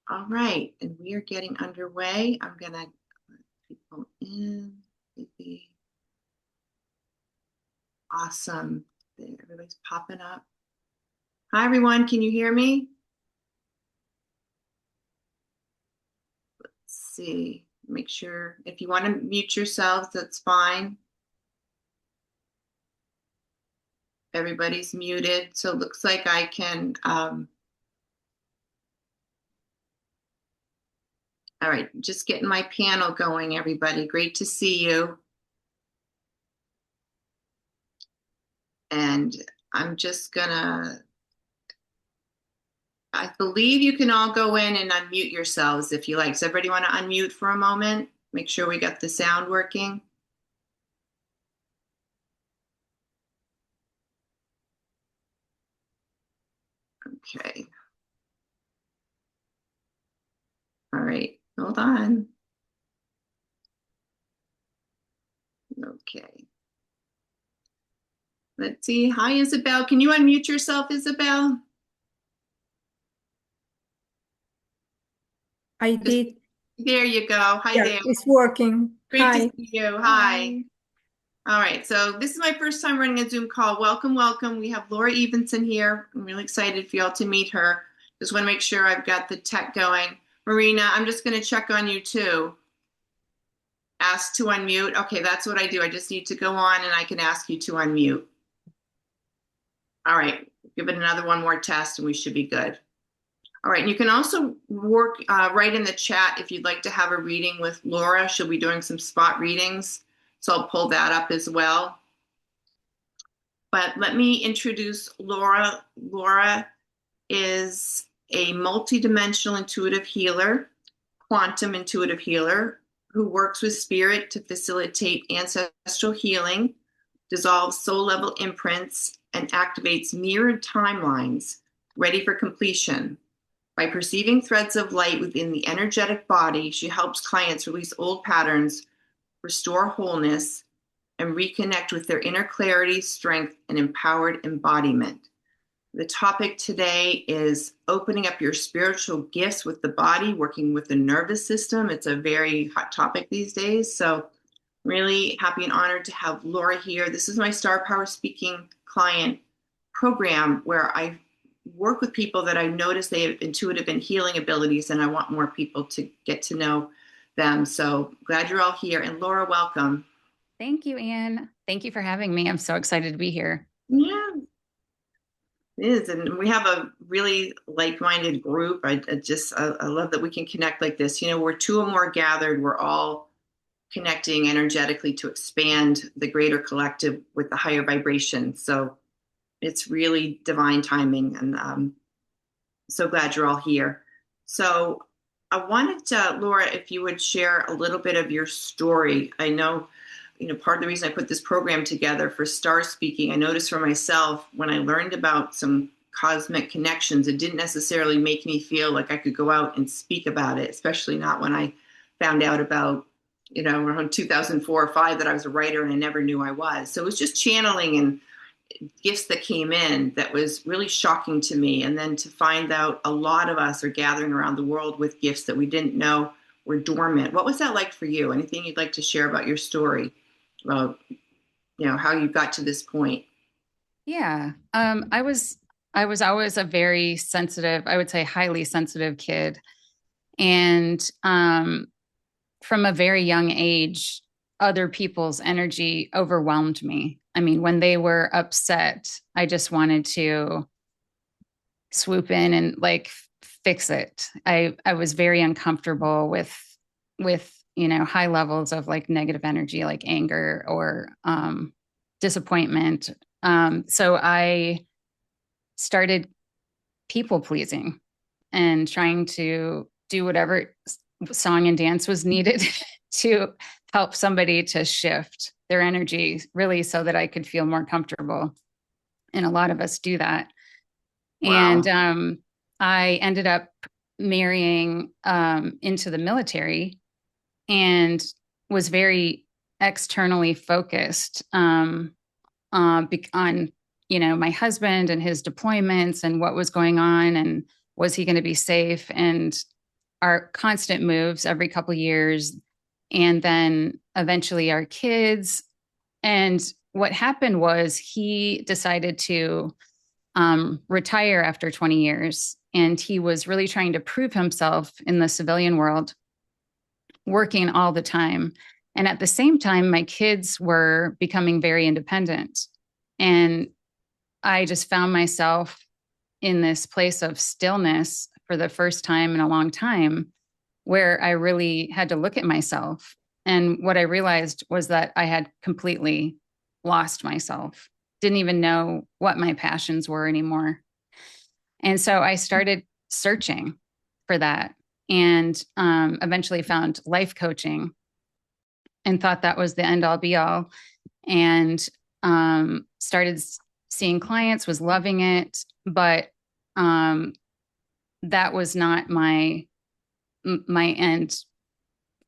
All right, and we are getting underway. I'm gonna let people in. Maybe. Awesome. Everybody's popping up. Hi, everyone. Can you hear me? Let's see. Make sure if you want to mute yourselves, that's fine. Everybody's muted, so it looks like I can. All right, just getting my panel going, everybody. Great to see you. And I'm just gonna, I believe you can all go in and unmute yourselves if you like. Does everybody want to unmute for a moment? Make sure we got the sound working. Okay. All right. Hold on. Okay. Let's see. Hi, Isabel. Can you unmute yourself, Isabel? I Just, did. there you go. Hi Yeah, there. it's working. Great to Hi. see you. Hi. Hi. All right. So this is my first time running a Zoom call. Welcome, welcome. We have Laura Evenson here. I'm really excited for y'all to meet her. Just want to make sure I've got the tech going. Marina, I'm just going to check on you too. Ask to unmute. Okay, that's what I do. I just need to go on and I can ask you to unmute. All right. Give it another one more test and we should be good. All right, and you can also work right in the chat if you'd like to have a reading with Laura. She'll be doing some spot readings, so I'll pull that up as well. But let me introduce Laura. Laura is a multidimensional intuitive healer, quantum intuitive healer who works with spirit to facilitate ancestral healing, dissolves soul level imprints, and activates mirrored timelines ready for completion. By perceiving threads of light within the energetic body, she helps clients release old patterns, restore wholeness, and reconnect with their inner clarity, strength, and empowered embodiment. The topic today is opening up your spiritual gifts with the body, working with the nervous system. It's a very hot topic these days. So, really happy and honored to have Laura here. This is my Star Power Speaking client program where I work with people that I notice they have intuitive and healing abilities, and I want more people to get to know them. So glad you're all here. And Laura, welcome. Thank you, Anne. Thank you for having me. I'm so excited to be here. Yeah, it is. And we have a really like-minded group. I love that we can connect like this. You know, we're two or more gathered, we're all connecting energetically to expand the greater collective with the higher vibration. So it's really divine timing. And so glad you're all here. So I wanted to, Laura, if you would share a little bit of your story. I know, part of the reason I put this program together for Star Speaking, I noticed for myself when I learned about some cosmic connections, it didn't necessarily make me feel like I could go out and speak about it, especially not when I found out about, around 2004 or five that I was a writer and I never knew I was. So it was just channeling and gifts that came in that was really shocking to me. And then to find out a lot of us are gathering around the world with gifts that we didn't know were dormant. What was that like for you? Anything you'd like to share about your story? About, how you got to this point? Yeah. I was always a very sensitive, I would say highly sensitive kid. And from a very young age, other people's energy overwhelmed me. I mean, when they were upset, I just wanted to swoop in and like fix it. I was very uncomfortable with high levels of like negative energy, like anger or disappointment. So I started people pleasing and trying to do whatever song and dance was needed to help somebody to shift their energy, really, so that I could feel more comfortable. And a lot of us do that. And Wow. I ended up marrying into the military and was very externally focused on my husband and his deployments and what was going on and was he going to be safe. And our constant moves every couple years, and then eventually our kids. And what happened was he decided to retire after 20 years. And he was really trying to prove himself in the civilian world, working all the time. And at the same time, my kids were becoming very independent. And I just found myself in this place of stillness for the first time in a long time, where I really had to look at myself. And what I realized was that I had completely lost myself, didn't even know what my passions were anymore. And so I started searching for that, and eventually found life coaching and thought that was the end all be all. And started seeing clients, was loving it. But um, that was not my end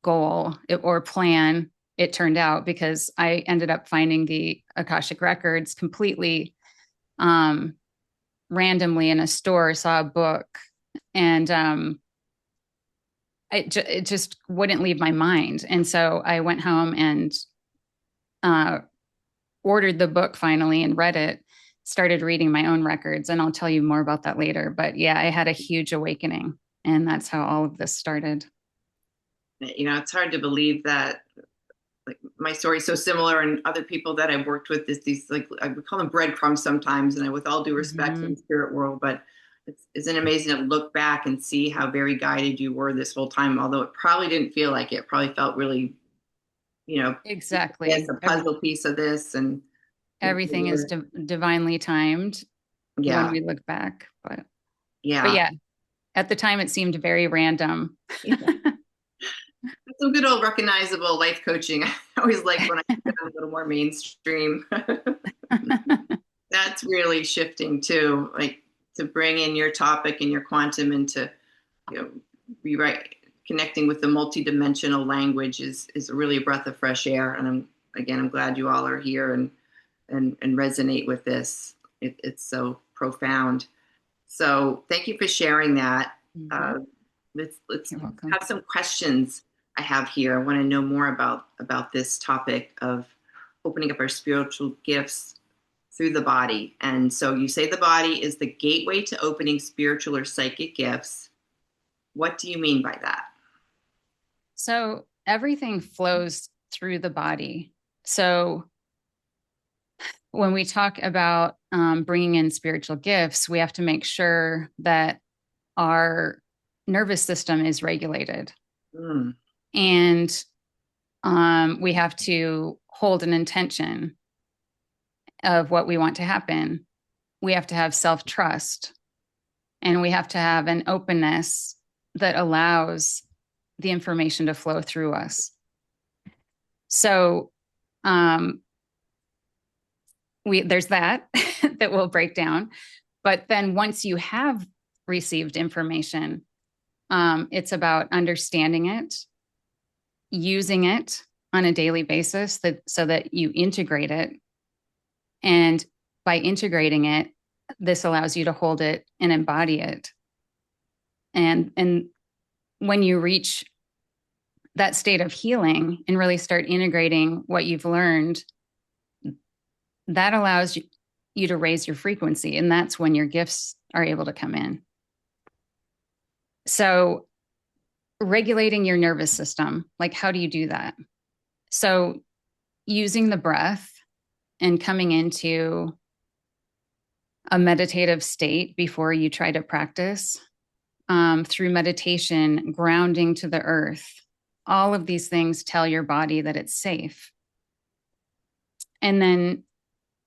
goal or plan, it turned out, because I ended up finding the Akashic Records completely randomly in a store, saw a book, and it just wouldn't leave my mind. And so I went home and uh, ordered the book finally and read it, started reading my own records. And I'll tell you more about that later. But yeah, I had a huge awakening. And that's how all of this started. It's hard to believe that like my story's so similar, and other people that I've worked with is these, like, I would call them breadcrumbs sometimes, and I, with all due respect in Mm-hmm. the spirit world, but isn't it amazing to look back and see how very guided you were this whole time, although it probably didn't feel like it. Probably felt really, you know, yes, Exactly. a puzzle piece of this, and Everything is divinely timed when yeah, we look back. But yeah. yeah, at the time it seemed very random. Yeah. Some good old recognizable life coaching. I always like when I get a little more mainstream. That's really shifting too, like to bring in your topic and your quantum into, rewrite, connecting with the multidimensional language is really a breath of fresh air. And I'm glad you all are here and resonate with this. It's so profound. So thank you for sharing that. Mm-hmm. Uh, let's You're welcome. have some questions I have here. I want to know more about this topic of opening up our spiritual gifts through the body. And so you say the body is the gateway to opening spiritual or psychic gifts. What do you mean by that? So everything flows through the body. So when we talk about bringing in spiritual gifts, we have to make sure that our nervous system is regulated. Mm, And we have to hold an intention of what we want to happen. We have to have self trust, and we have to have an openness that allows the information to flow through us. So, um, there's that that will break down. But then once you have received information, it's about understanding it, using it on a daily basis, so that you integrate it. And by integrating it, this allows you to hold it and embody it. And when you reach that state of healing and really start integrating what you've learned, that allows you to raise your frequency. And that's when your gifts are able to come in. So, regulating your nervous system, like, how do you do that? So, using the breath and coming into a meditative state before you try to practice, through meditation, grounding to the earth. All of these things tell your body that it's safe. And then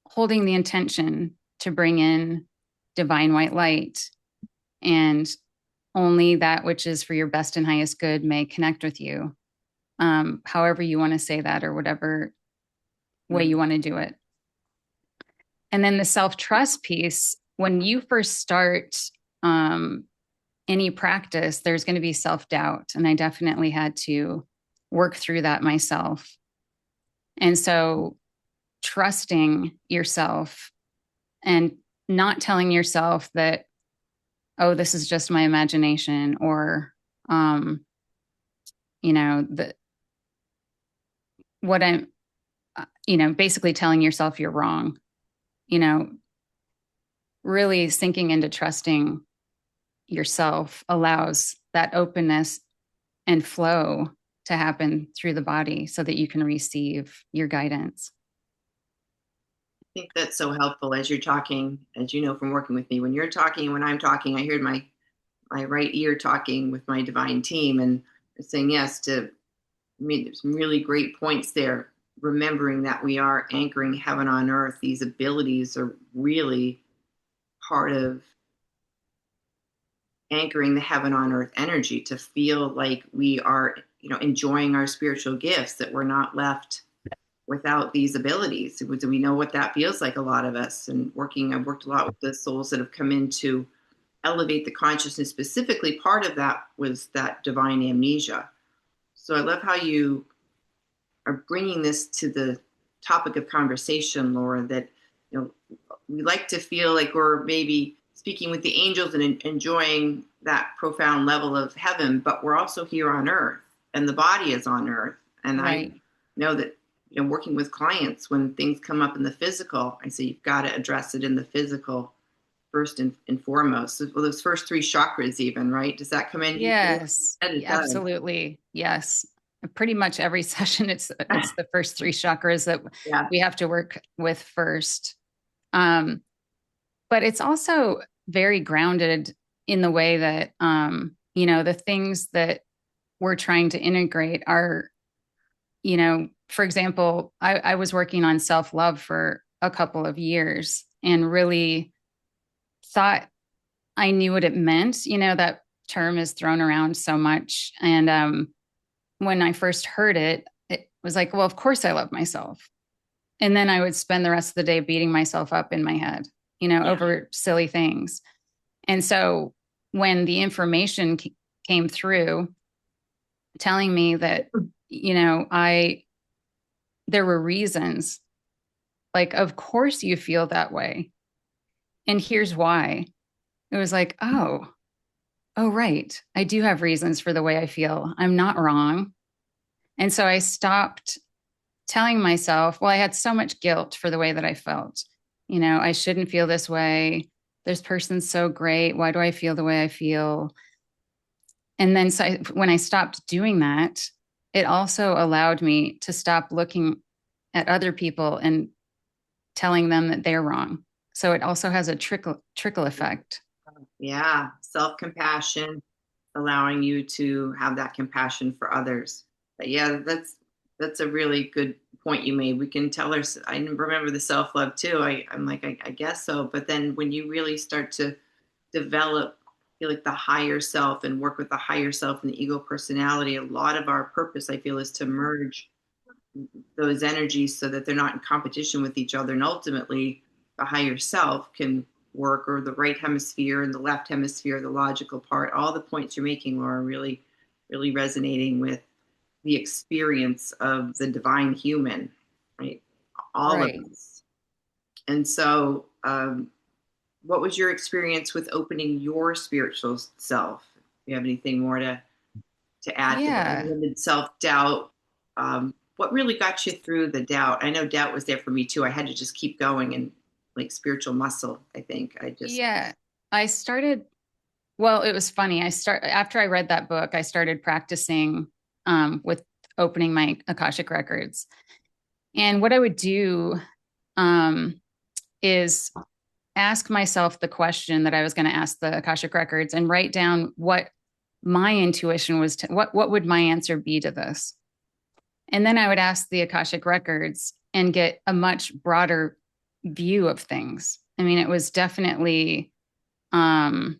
holding the intention to bring in divine white light, and only that which is for your best and highest good may connect with you. However you want to say that, or whatever way mm, you want to do it. And then the self-trust piece, when you first start any practice, there's going to be self-doubt. And I definitely had to work through that myself. And so trusting yourself and not telling yourself that, oh, this is just my imagination, or um, the what I'm, basically telling yourself you're wrong, you know, really sinking into trusting yourself allows that openness and flow to happen through the body so that you can receive your guidance. I think that's so helpful as you're talking, as you know from working with me. When you're talking, when I'm talking, I hear my right ear talking with my divine team and saying yes to me. There's some really great points there. Remembering that we are anchoring heaven on earth. These abilities are really part of anchoring the heaven on earth energy to feel like we are, enjoying our spiritual gifts, that we're not left without these abilities. Do we know what that feels like? A lot of us, and I've worked a lot with the souls that have come in to elevate the consciousness. Specifically, part of that was that divine amnesia. So I love how you are bringing this to the topic of conversation, Laura, that, we like to feel like we're maybe speaking with the angels and enjoying that profound level of heaven, but we're also here on earth and the body is on earth. And I Right. know that, working with clients, when things come up in the physical, I say you've got to address it in the physical first and foremost. So, well, those first three chakras, even, right? Does that come in? Yes, It does. absolutely. Yes. Pretty much every session, it's the first three chakras that Yeah. we have to work with first. Um, but it's also very grounded in the way that, the things that we're trying to integrate are, for example, I was working on self-love for a couple of years and really thought I knew what it meant. That term is thrown around so much. And when I first heard it, it was like, well, of course I love myself. And then I would spend the rest of the day beating myself up in my head, Yeah. over silly things. And so when the information came through telling me that, there were reasons, like, of course you feel that way. And here's why. It was like, oh, right. I do have reasons for the way I feel. I'm not wrong. And so I stopped telling myself, well, I had so much guilt for the way that I felt. I shouldn't feel this way. This person's so great. Why do I feel the way I feel? And then when I stopped doing that, it also allowed me to stop looking at other people and telling them that they're wrong. So it also has a trickle effect. Yeah. Self compassion, allowing you to have that compassion for others. But yeah, that's a really good point you made. We can tell our. I remember the self love too. I'm like, I guess so. But then when you really start to develop, feel like the higher self and work with the higher self and the ego personality, a lot of our purpose, I feel, is to merge those energies so that they're not in competition with each other. And ultimately, the higher self can work, or the right hemisphere and the left hemisphere, the logical part. All the points you're making, Laura, are really, really resonating with the experience of the divine human, right? All of Right. us. And so, what was your experience with opening your spiritual self? Do you have anything more to add to that? Yeah. Limited self doubt. What really got you through the doubt? I know doubt was there for me too. I had to just keep going and like spiritual muscle. I think I just Yeah. I started, well, it was funny. After I read that book, I started practicing with opening my Akashic records. And what I would do um, is ask myself the question that I was going to ask the Akashic records and write down what my intuition was what would my answer be to this. And then I would ask the Akashic records and get a much broader view of things. I mean, it was definitely um,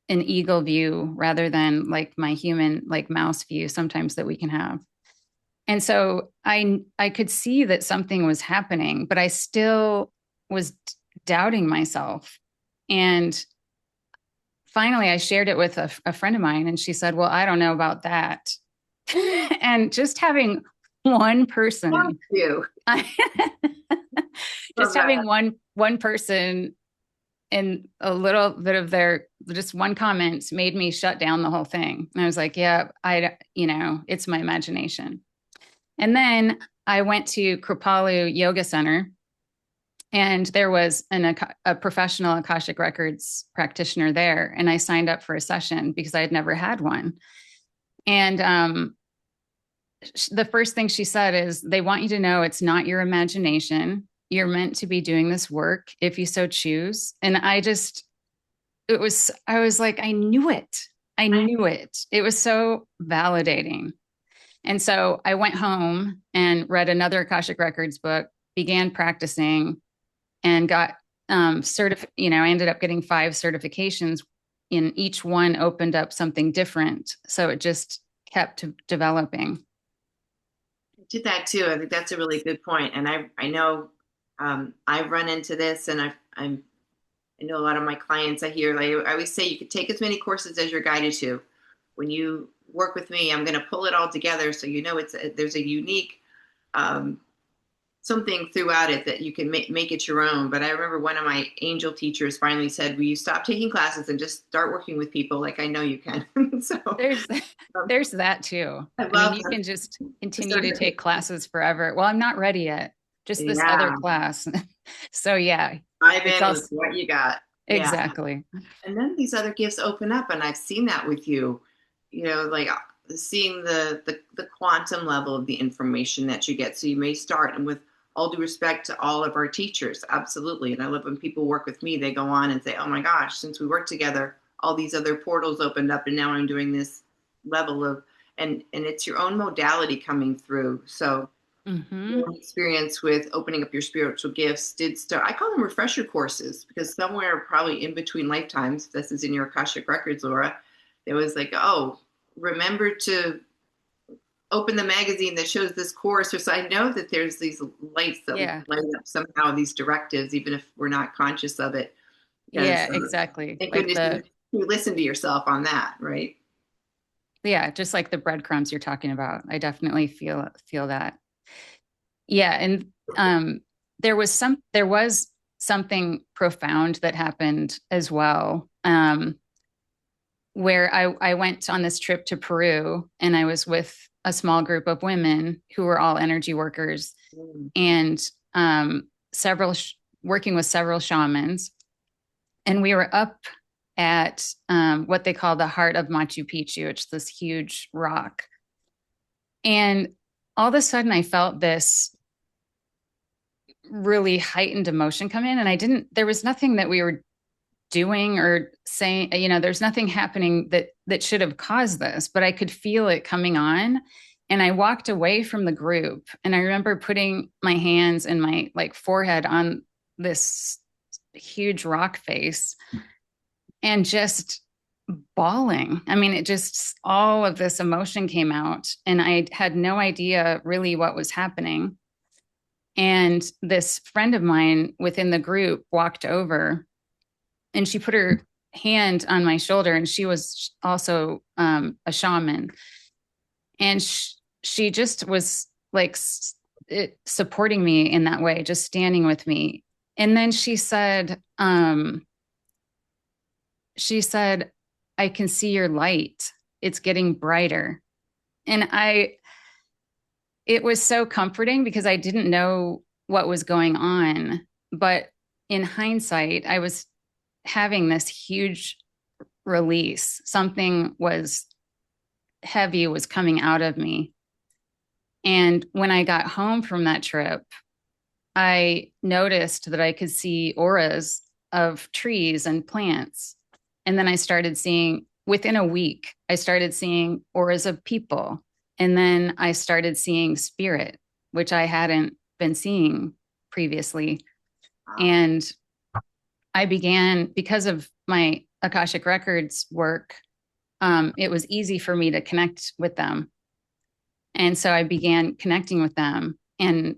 an eagle view rather than like my human, like mouse view sometimes that we can have. And so I could see that something was happening, but I still was doubting myself. And finally, I shared it with a friend of mine, and she said, "Well, I don't know about that." And just having one love person, you. just Love that. having one person and a little bit of their just one comment made me shut down the whole thing. And I was like, yeah, it's my imagination. And then I went to Kripalu Yoga Center, and there was a professional Akashic Records practitioner there. And I signed up for a session because I had never had one. And the first thing she said is, they want you to know it's not your imagination. You're meant to be doing this work if you so choose. And I was like, I knew it. I knew it. It was so validating. And so I went home and read another Akashic Records book, began practicing, and got I ended up getting 5 certifications, and each one opened up something different. So it just kept developing. I did that too. I think that's a really good point. And I know I've run into this, and I know a lot of my clients I hear, like I always say, you could take as many courses as you're guided to. When you work with me, I'm going to pull it all together so there's a unique something throughout it that you can make it your own. But I remember one of my angel teachers finally said, "Will you stop taking classes and just start working with people like I know you can?" So There's um, there's that too. I I mean, love you that. can just continue to take classes forever. Well, I'm not ready yet. Just this other Yeah, class. So yeah, dive it's in with also what you got. Yeah. exactly. And then these other gifts open up, and I've seen that with you, like seeing the quantum level of the information that you get. So you may start, and with all due respect to all of our teachers, absolutely. And I love when people work with me, they go on and say, "Oh my gosh, since we worked together, all these other portals opened up, and now I'm doing this level of," and it's your own modality coming through. So Hmm. your experience with opening up your spiritual gifts did start. I call them refresher courses because somewhere probably in between lifetimes, this is in your Akashic Records, Laura, it was like, oh, remember to open the magazine that shows this course. So I know that there's these lights that Yeah. light up somehow, these directives, even if we're not conscious of it. Because Yeah, exactly. thank Like goodness you listen to yourself on that, right? yeah, just like the breadcrumbs you're talking about. I definitely feel that. Yeah, and there was something profound that happened as well. Where I went on this trip to Peru, and I was with a small group of women who were all energy workers, Mm. and several working with several shamans. And we were up at what they call the heart of Machu Picchu. It's this huge rock. And all of a sudden, I felt this really heightened emotion come in. And there was nothing that we were doing or saying, there's nothing happening that should have caused this, but I could feel it coming on. And I walked away from the group, and I remember putting my hands and my like forehead on this huge rock face and just bawling. I mean, it just, all of this emotion came out, and I had no idea really what was happening. And this friend of mine within the group walked over, and she put her hand on my shoulder, and she was also a shaman. And she just was like supporting me in that way, just standing with me. And then she said, I can see your light. It's getting brighter. And it was so comforting because I didn't know what was going on. But in hindsight, I was having this huge release. Something was heavy was coming out of me. And when I got home from that trip, I noticed that I could see auras of trees and plants. And then I started seeing, within a week, I started seeing auras of people. And then I started seeing spirit, which I hadn't been seeing previously. Wow. And I began, because of my Akashic Records work, it was easy for me to connect with them. And so I began connecting with them and,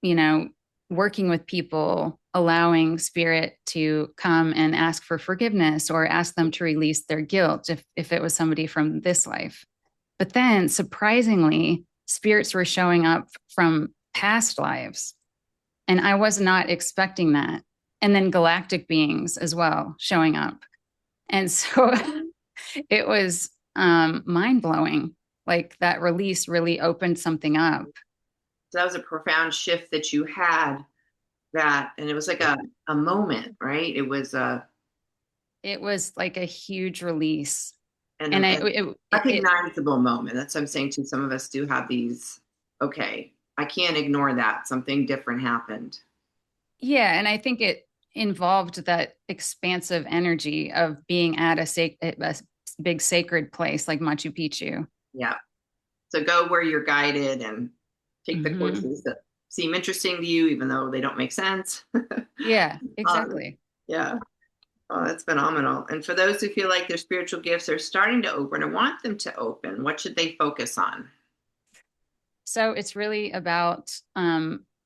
you know, working with people, allowing spirit to come and ask for forgiveness or ask them to release their guilt if it was somebody from this life. But then surprisingly, spirits were showing up from past lives. And I was not expecting that. and then galactic beings as well showing up. And so it was mind blowing. Like that release really opened something up. So that was a profound shift that you had that, and it was like a moment, right? It was It was like a huge release. And a it recognizable moment. That's what I'm saying too. Some of us do have these, okay, I can't ignore that. Something different happened. yeah. And I think it involved that expansive energy of being at a big sacred place like Machu Picchu. Yeah. So go where you're guided and take the Hmm. courses that seem interesting to you, even though they don't make sense. Yeah, um, exactly. yeah. Oh, that's phenomenal. And for those who feel like their spiritual gifts are starting to open or want them to open, what should they focus on? So it's really about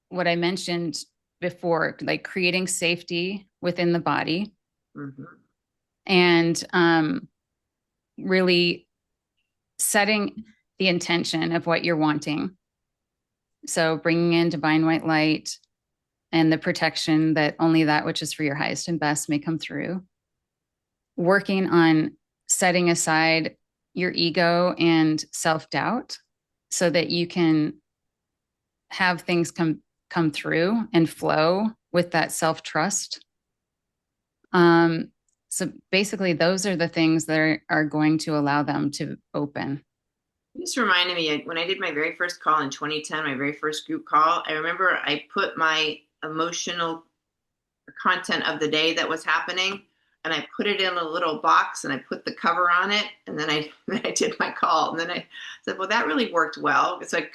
what I mentioned before, like creating safety within the body Hmm. and really setting the intention of what you're wanting. So bringing in divine white light and the protection that only that which is for your highest and best may come through. Working on setting aside your ego and self doubt so that you can have things come through and flow with that self trust. So basically, those are the things that are going to allow them to open. This reminded me when I did my very first call in 2010, my very first group call. I remember I put my emotional content of the day that was happening and I put it in a little box and I put the cover on it and then I then I did my call and then I said, well, that really worked well. So I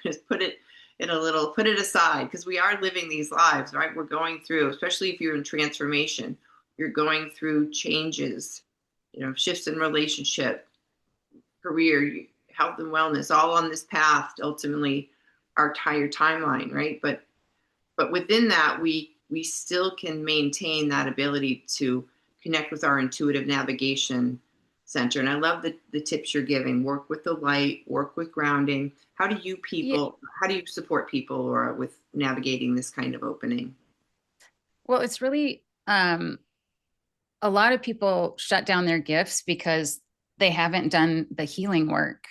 just put it in a little, put it aside because we are living these lives, right? We're going through, especially if you're in transformation, you're going through changes, shifts in relationship, career, health and wellness, all on this path to ultimately our entire timeline, right? But within that, we still can maintain that ability to connect with our intuitive navigation center. And I love the tips you're giving. Work with the light, work with grounding. Yeah, How do you support people or with navigating this kind of opening? well, it's really a lot of people shut down their gifts because they haven't done the healing work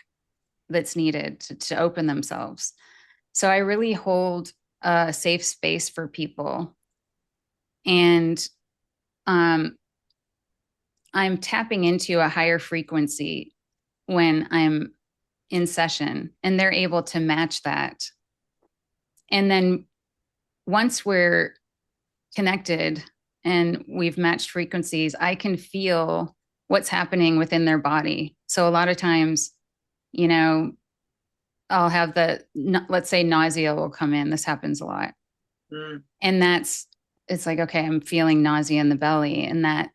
that's needed to open themselves. So I really hold a safe space for people. And um, I'm tapping into a higher frequency when I'm in session, and they're able to match that. And then once we're connected and we've matched frequencies, I can feel what's happening within their body. So a lot of times, you know, I'll have let's say nausea will come in. This happens a lot. Mm, And it's like, okay, I'm feeling nausea in the belly. And that,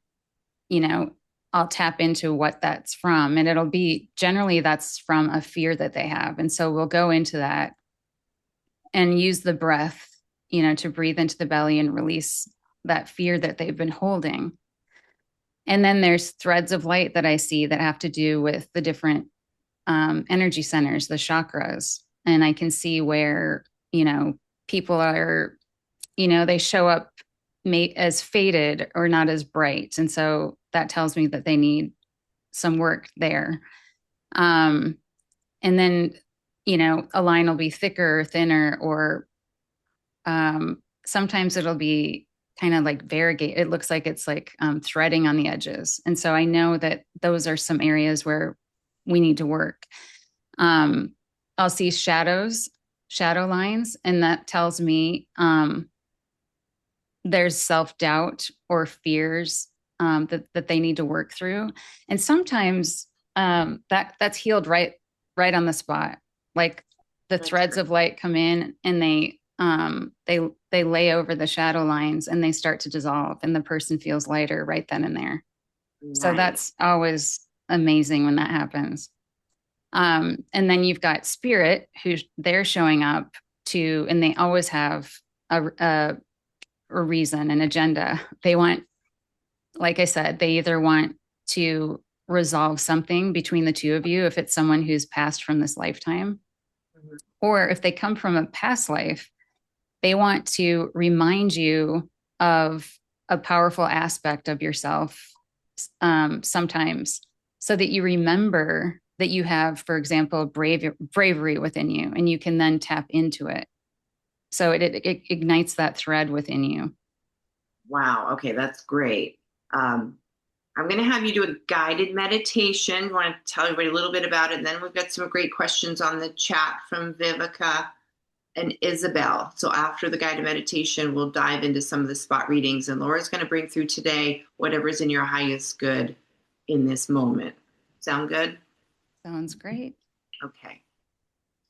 you know, I'll tap into what that's from. And it'll be generally that's from a fear that they have. And so we'll go into that and use the breath, to breathe into the belly and release that fear that they've been holding. And then there's threads of light that I see that have to do with the different energy centers, the chakras. And I can see where, people are, they show up as faded or not as bright. And so that tells me that they need some work there. Um, and then, a line will be thicker or thinner, or sometimes it'll be kind of like variegate. It looks like it's like threading on the edges. And so I know that those are some areas where we need to work. I'll see shadow lines, and that tells me there's self-doubt or fears that they need to work through. And sometimes that's healed right on the spot. Like the that's threads great. of light come in and they lay over the shadow lines and they start to dissolve, and the person feels lighter right then and there. So Nice. that's always amazing when that happens. And then you've got spirit who they're showing up to, and they always have a reason, an agenda. They want, like I said, they either want to resolve something between the two of you if it's someone who's passed from this lifetime, Mhm. or if they come from a past life, they want to remind you of a powerful aspect of yourself sometimes, so that you remember that you have, for example, bravery within you, and you can then tap into it. So it ignites that thread within you. Wow. Okay, that's great. Um, I'm going to have you do a guided meditation. I want to tell everybody a little bit about it. And then we've got some great questions on the chat from Vivica and Isabel. So after the guided meditation, we'll dive into some of the spot readings. And Laura's going to bring through today whatever's in your highest good in this moment. Sound good? Sounds great. Okay.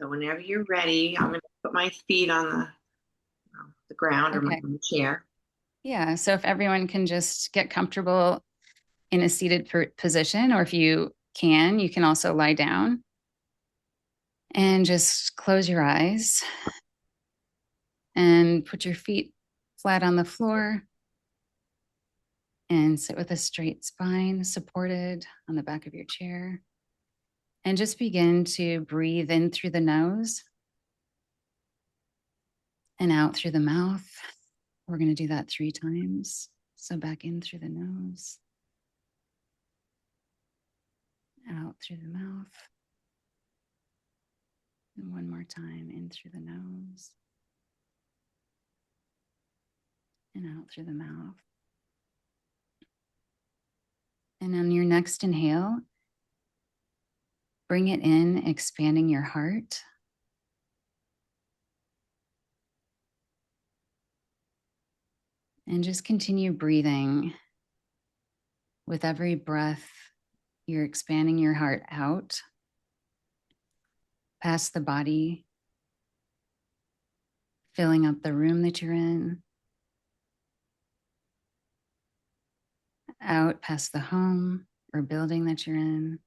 So whenever you're ready, I'm going to put my feet on the ground or my Okay. chair. Yeah. So if everyone can just get comfortable in a seated position, or if you can, you can also lie down and just close your eyes and put your feet flat on the floor and sit with a straight spine supported on the back of your chair. And just begin to breathe in through the nose and out through the mouth. We're going to do that 3 times. So back in through the nose, out through the mouth. And one more time, in through the nose and out through the mouth. And on your next inhale, bring it in, expanding your heart. And just continue breathing. With every breath, you're expanding your heart out, past the body, filling up the room that you're in, out past the home or building that you're in,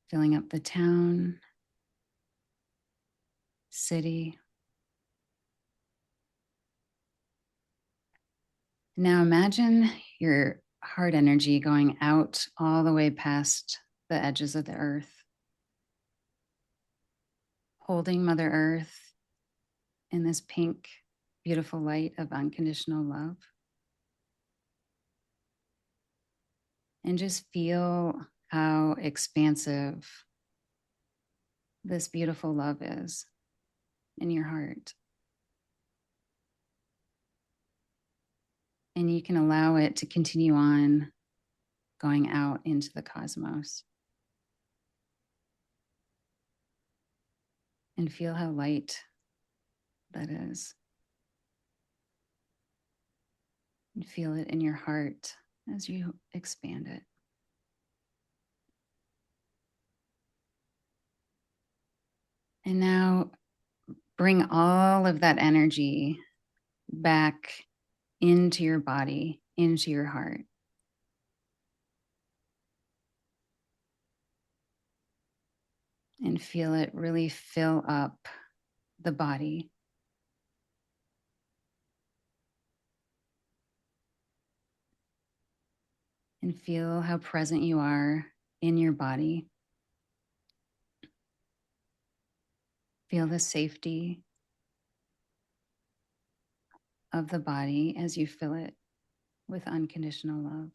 filling up the town, city. Now imagine your heart energy going out all the way past the edges of the earth, holding Mother Earth in this pink, beautiful light of unconditional love. And just feel how expansive this beautiful love is in your heart. And you can allow it to continue on going out into the cosmos. And feel how light that is. And feel it in your heart as you expand it. And now bring all of that energy back into your body, into your heart. And feel it really fill up the body. And feel how present you are in your body. Feel the safety of the body as you fill it with unconditional love.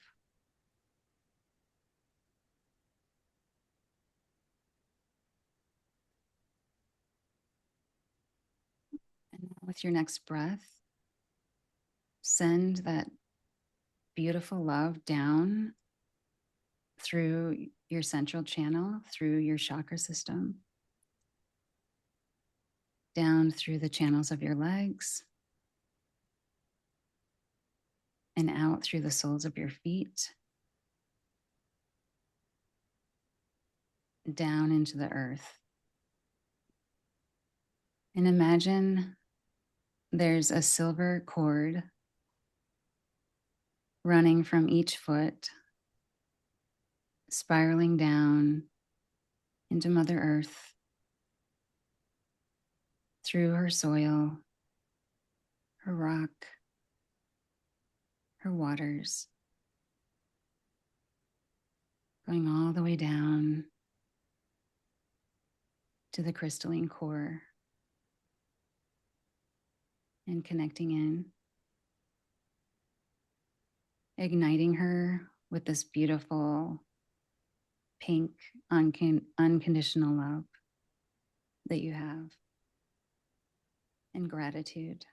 And with your next breath, send that beautiful love down through your central channel, through your chakra system, down through the channels of your legs, and out through the soles of your feet, down into the earth. And imagine there's a silver cord running from each foot, spiraling down into Mother Earth, through her soil, her rock, her waters, going all the way down to the crystalline core. and connecting in, igniting her with this beautiful pink unconditional love that you have, and gratitude.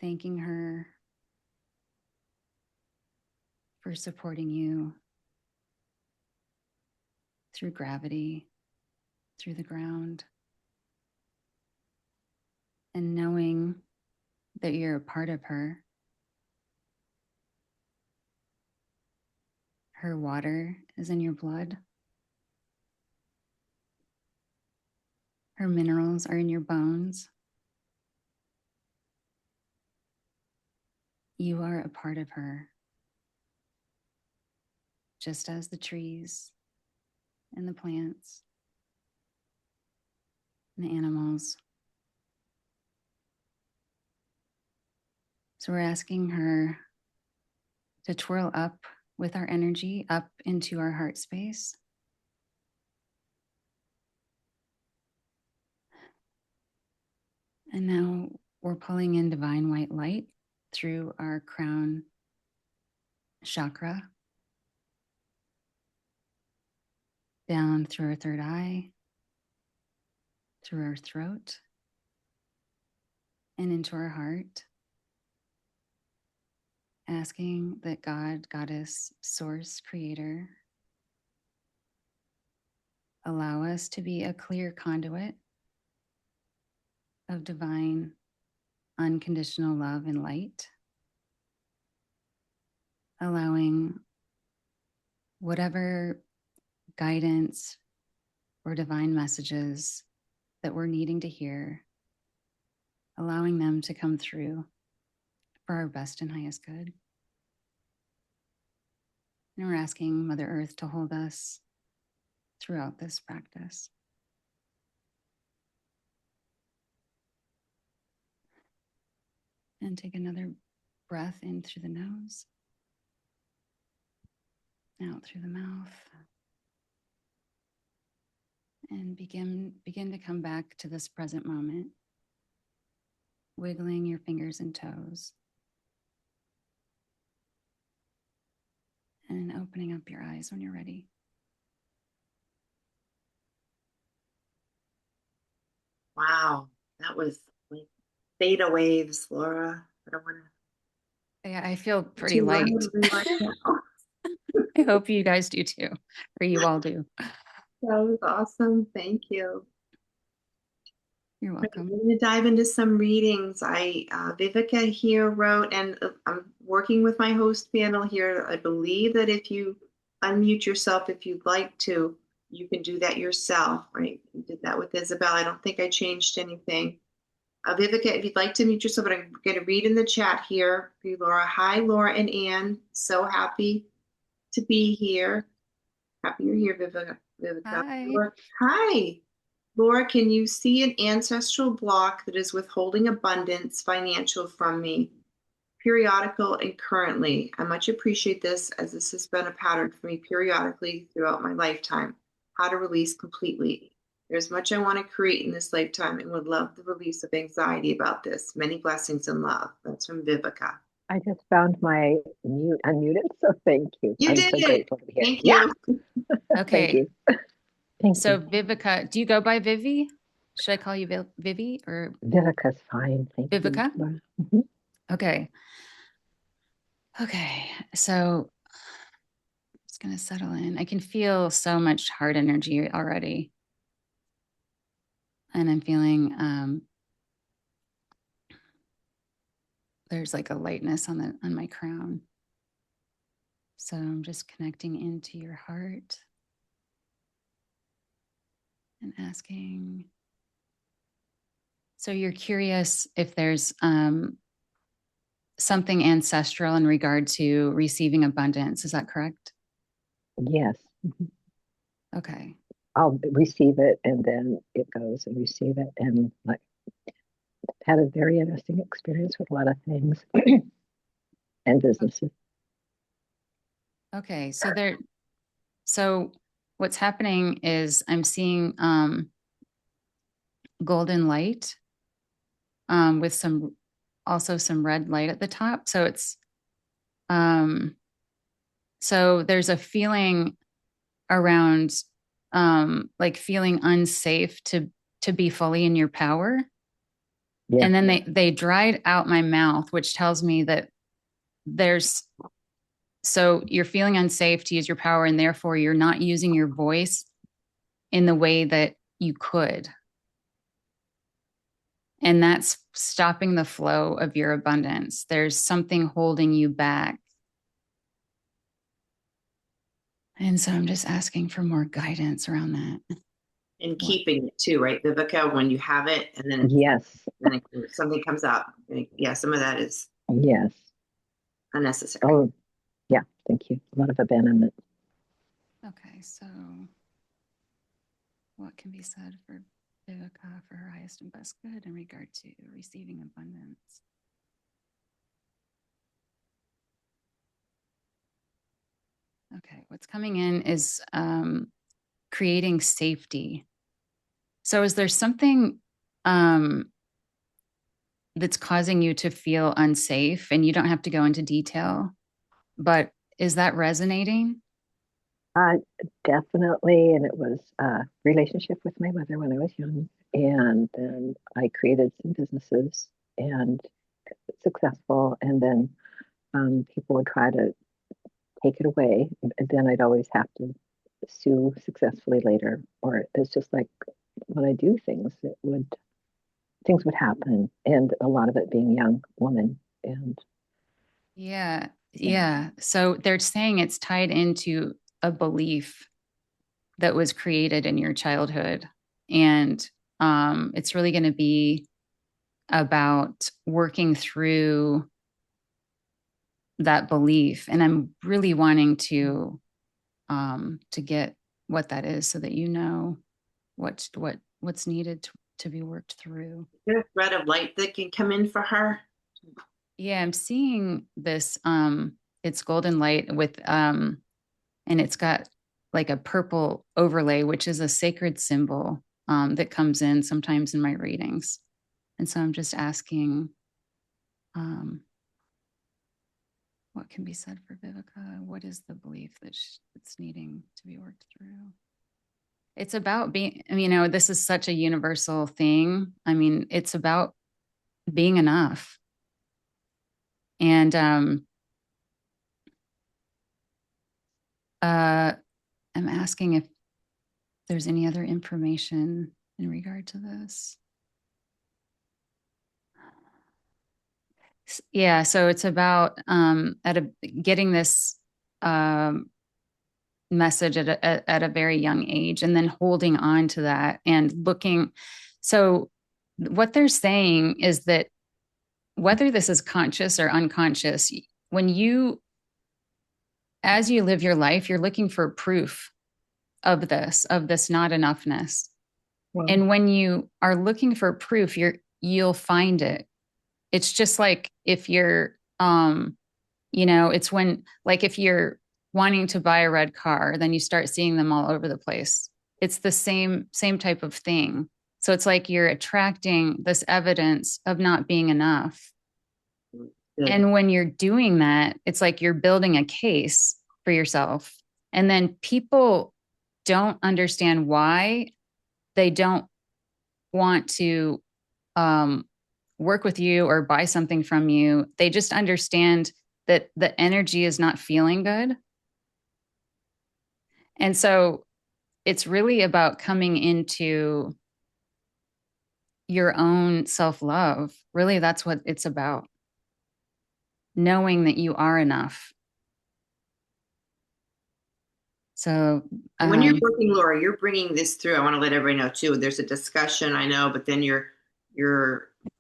Thanking her for supporting you through gravity, through the ground, and knowing that you're a part of her. Her water is in your blood. Her minerals are in your bones. You are a part of her, just as the trees and the plants and the animals. So we're asking her to twirl up with our energy up into our heart space. And now we're pulling in divine white light through our crown chakra, down through our third eye, through our throat, and into our heart, asking that God, Goddess, Source, Creator, allow us to be a clear conduit of divine, unconditional love and light, allowing whatever guidance or divine messages that we're needing to hear, allowing them to come through for our best and highest good. And we're asking Mother Earth to hold us throughout this practice. And take another breath in through the nose, out through the mouth, and begin to come back to this present moment, wiggling your fingers and toes, and opening up your eyes when you're ready. Wow, that was like theta waves, Laura. I don't want Yeah, I feel to pretty too light. violently right now. I hope you guys do too, or you all do. That was awesome. Thank you. You're Right, welcome. we're going to dive into some readings. Vivica here wrote, and I'm working with my host panel here. I believe that if you unmute yourself, if you'd like to, you can do that yourself, right? You did that with Isabel. I don't think I changed anything. Vivica, if you'd like to mute yourself, but I'm going to read in the chat here for you, Laura. Hi, Laura and Anne. So happy to be here. Happy you're here, Vivica. Hi. Laura, hi. Laura, can you see an ancestral block that is withholding abundance financial from me, periodical and currently? I much appreciate this as this has been a pattern for me periodically throughout my lifetime. How to release completely. There's much I want to create in this lifetime and would love the release of anxiety about this. Many blessings and love. That's from Vivica. I just found my mute unmuted, so thank you. You I'm did so it. grateful to be here. Thank Yeah, you. thank Okay. you. Thank So you. Vivica, do you go by Vivi? Should I call you Vivi or Vivica's fine. Thank you. Vivica? Mhm. Okay. Okay. So it's going to settle in. I can feel so much heart energy already. And I'm feeling there's like a lightness on my crown. So I'm just connecting into your heart and asking. So you're curious if there's something ancestral in regard to receiving abundance. Is that correct? Yes. Mhm. Okay. I'll receive it and then it goes and receive it. And like had a very interesting experience with a lot of things and businesses. Okay. So what's happening is I'm seeing golden light with some red light at the top. So um, so there's a feeling around, like feeling unsafe to be fully in your power. Yeah. And then they dried out my mouth, which tells me that there's, so you're feeling unsafe to use your power, and therefore you're not using your voice in the way that you could. And that's stopping the flow of your abundance. There's something holding you back. And so I'm just asking for more guidance around that. And keeping it too, right, Vivica? When you have it, and then Yes. something comes up. Yeah, some of that is Yes. unnecessary. Oh, yeah. Thank you. A lot of abandonment. Okay, so what can be said for Vivica for her highest and best good in regard to receiving abundance? Okay, what's coming in is creating safety. So is there something that's causing you to feel unsafe? And you don't have to go into detail, but is that resonating? Definitely. And it was a relationship with my mother when I was young. And then I created some businesses and successful. And then people would try to take it away. And then I'd always have to sue successfully later. Or it's just like when I do things, things would happen. And a lot of it being young woman. And Yeah. Yeah. So they're saying it's tied into a belief that was created in your childhood. And it's really going to be about working through that belief. And I'm really wanting to get what that is so that you know what's needed to be worked through. Is there a thread of light that can come in for her? Yeah, I'm seeing this it's golden light with and it's got like a purple overlay, which is a sacred symbol that comes in sometimes in my readings. And so I'm just asking what can be said for Vivica? What is the belief that's needing to be worked through? It's about being, this is such a universal thing. I mean, it's about being enough. And I'm asking if there's any other information in regard to this. Yeah, so it's about getting this message at a very young age, and then holding on to that and looking. So what they're saying is that whether this is conscious or unconscious, as you live your life, you're looking for proof of this not enough-ness. Wow. And when you are looking for proof, you'll find it. It's just like if you're, it's when, like if you're wanting to buy a red car, then you start seeing them all over the place. It's the same type of thing. So it's like you're attracting this evidence of not being enough. Good. And when you're doing that, it's like you're building a case for yourself. And then people don't understand why they don't want to work with you or buy something from you. They just understand that the energy is not feeling good. And so it's really about coming into your own self-love. Really, that's what it's about. Knowing that you are enough. So when you're working, Laura, you're bringing this through. I want to let everybody know too. There's a discussion, I know, but then you're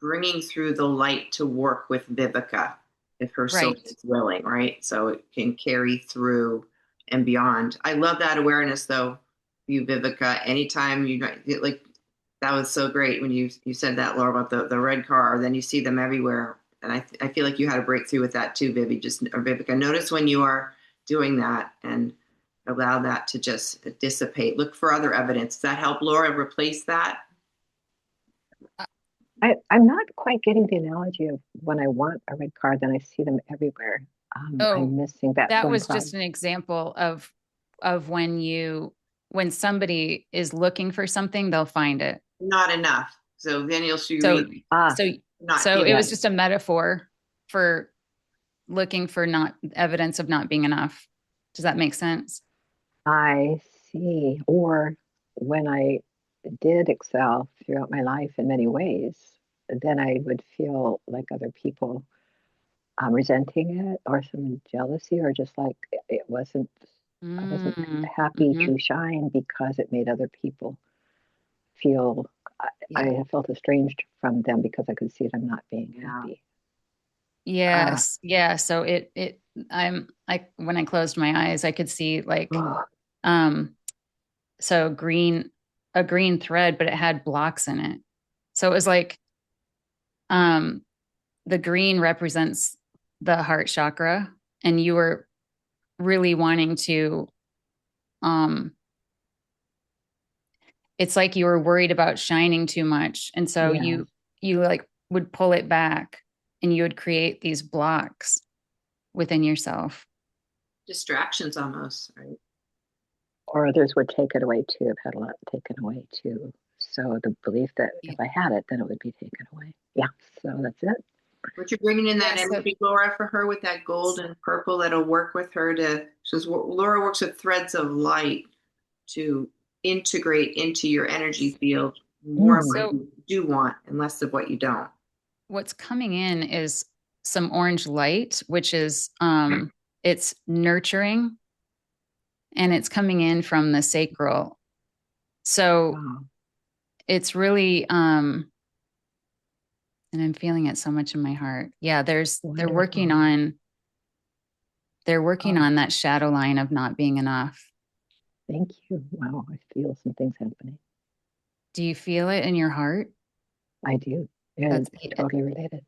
bringing through the light to work with Vivica if her soul is willing, right? So it can carry through and beyond. I love that awareness, though, you, Vivica. Anytime you like, that was so great when you said that, Laura, about the red car. Then you see them everywhere, and I feel like you had a breakthrough with that too, Vivica. Notice when you are doing that and allow that to just dissipate. Look for other evidence. Does that help, Laura, replace that? I'm not quite getting the analogy of when I want a red card, then I see them everywhere. Oh, I'm missing that that one was part. just an example of when somebody is looking for something, they'll find it. Not enough. So then you'll see So read Ah, so not so feel. it yeah, was just a metaphor for looking for not evidence of not being enough. Does that make sense? I see. Or when I did excel throughout my life in many ways, then I would feel like other people resenting it or some jealousy or just like I wasn't Mm, happy hmm. to shine because it made other people feel, Yeah. I felt estranged from them because I could see them not being Yeah. happy. Uh, Yes. Yeah. So I when I closed my eyes, I could see like oh, um so a green thread, but it had blocks in it. So it was like um the green represents the heart chakra, and you were really wanting to um it's like you were worried about shining too much, and so yes. you like would pull it back, and you would create these blocks within yourself. Distractions almost, right? Or others would take it away too. I've had a lot taken away too. So the belief that Yeah. if I had it, then it would be taken away. Yeah. So that's it. But you're bringing in that Yeah, so energy, Laura, for her with that gold and purple that'll work with her to. So Laura works with threads of light to integrate into your energy field more of Mm, what so you do want and less of what you don't. what's coming in is some orange light, which is it's nurturing, and it's coming in from the sacral. So wow. it's really and I'm feeling it so much in my heart. Yeah, Wonderful. they're working Oh, on that shadow line of not being enough. thank you. Wow. I feel some things happening. Do you feel it in your heart? I do. And That's totally related.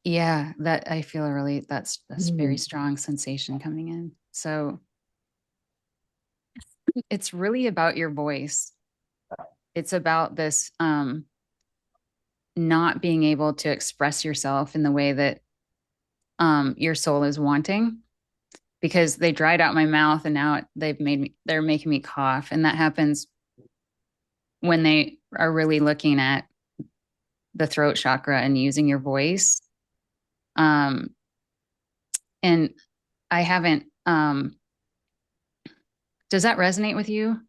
yeah, that I feel that's very Mm, strong sensation coming in. So it's really about your voice. It's about this not being able to express yourself in the way that your soul is wanting, because they dried out my mouth, and now they're making me cough, and that happens when they are really looking at the throat chakra and using your voice. Um, and I haven't. Does that resonate with you,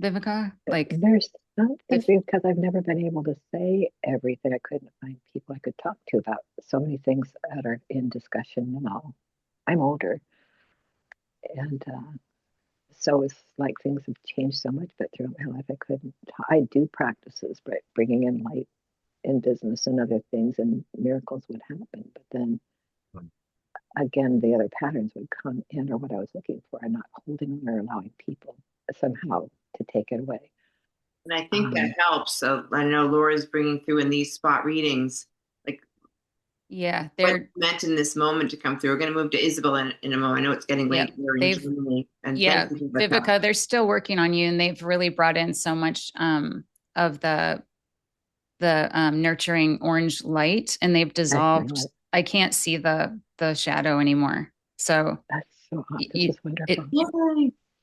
Vivica? Like there's something if because I've never been able to say everything. I couldn't find people I could talk to about so many things that are in discussion now. I'm older, and so it's like things have changed so much. But throughout my life, I couldn't. I do practices, but bringing in light in business and other things, and miracles would happen. But then again, the other patterns would come in, or what I was looking for, and not holding on or allowing people somehow to take it away. And I think that Um, helps. So I know Laura's bringing through in these spot readings, like yeah, what's they're meant in this moment to come through. We're going to move to Isabel in a moment. I know it's getting yep, late here in they've Germany. And thank yeah, you, Rebecca. Vivica, they're still working on you, and they've really brought in so much of the nurturing orange light, and they've I feel dissolved. it. I can't see the shadow anymore. So That's so hot. This you is wonderful.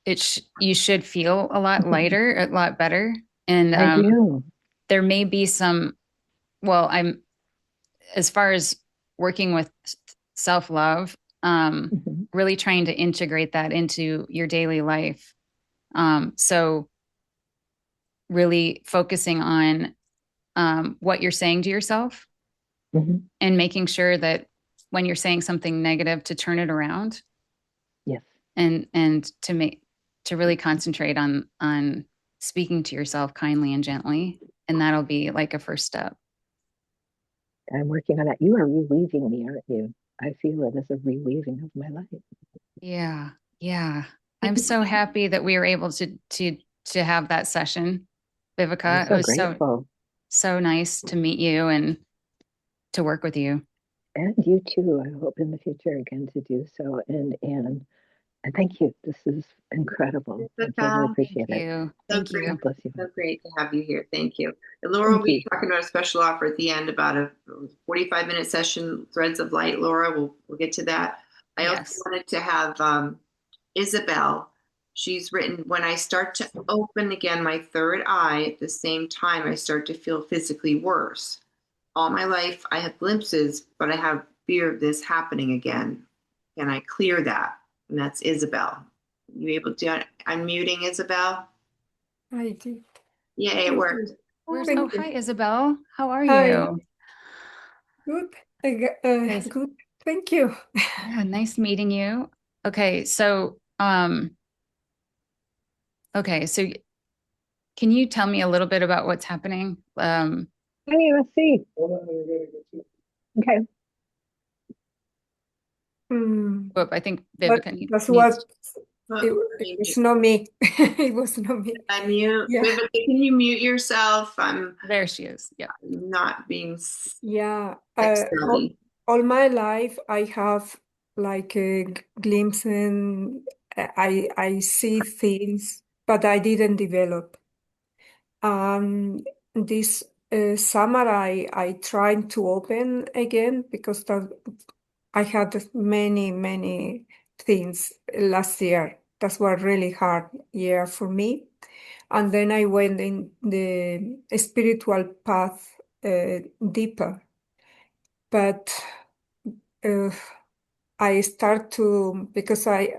it Yay. you should feel a lot lighter, a lot better. And I do. there may be some, well, I'm, as far as working with self-love, Hmm. really trying to integrate that into your daily life. So really focusing on what you're saying to yourself, Hmm. and making sure that when you're saying something negative, to turn it around, Yes, and to really concentrate on speaking to yourself kindly and gently, and that'll be like a first step. I'm working on that. You are relieving me, aren't you? I feel it as a relieving of my life. Yeah, yeah, I'm so happy that we were able to have that session, I'm Vivica. It so was grateful. so nice to meet you and to work with you. And you too. I hope in the future again to do so. And And thank you. This is incredible. I really appreciate Thank it. you. So Thank great. you. God bless you. So great to have you here. Thank you. And Laura will Thank be you. talking about a special offer at the end about a 45-minute session, Threads of Light. Laura, we'll get to that. I also Yes. wanted to have Isabel. She's written, when I start to open again my third eye at the same time, I start to feel physically worse. All my life, I have glimpses, but I have fear of this happening again. Can I clear that? And that's Isabel. You able to unmuting Isabel? I did. Yay, it Thank worked. you. Oh, Thank hi, you. Isabel. How are Hi. you? Good. Yes. Good. Thank you. Yeah, nice meeting you. Okay, so can you tell me a little bit about what's happening? Hey, let's see. Okay. I think But Vivica that's needs. what Oh, it was not me. It was not me. unmute. Yeah. Vivica, can you mute yourself? I'm There she is. Yeah. not being Yeah. silly. All my life I have like a glimpse and I see things, but I didn't develop. This summer I tried to open again because I had many things last year. That was really hard year for me. And then I went in the spiritual path deeper. But uh, I start to because I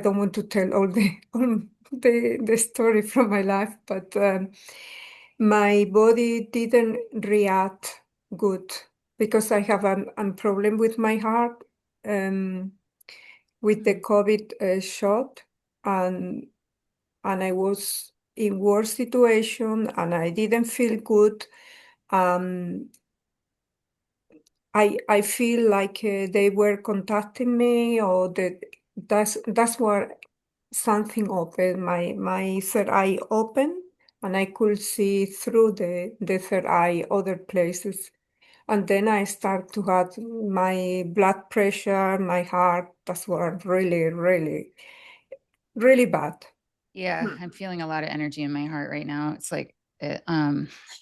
don't want to tell all the story from my life, but my body didn't react good because I have a problem with my heart with the COVID shot, and I was in worse situation, and I didn't feel good. Um, I feel like they were contacting me, or that's where something opened. My third eye opened, and I could see through the third eye other places. And then I start to have my blood pressure, my heart. That's what really bad. Yeah, Hmm. I'm feeling a lot of energy in my heart right now. It's like, So I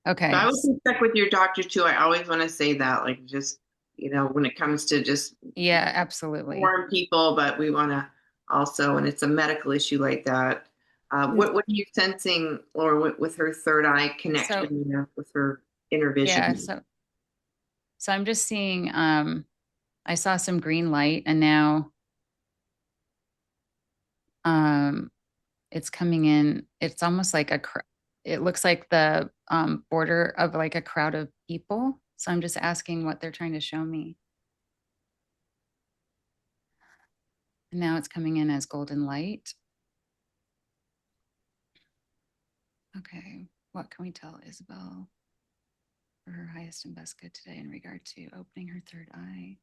okay. would check with your doctor too. I always want to say that, like, just, when it comes to just Yeah, absolutely. warn people, but we want to also, when it's a medical issue like that, what are you sensing, or with her third eye So, connection, with her inner vision? yeah, so I'm just seeing, I saw some green light and now, it's coming in. It's almost like it looks like the border of like a crowd of people. So I'm just asking what they're trying to show me. And now it's coming in as golden light. Okay, what can we tell Isabel for her highest and best good today in regard to opening her third eye?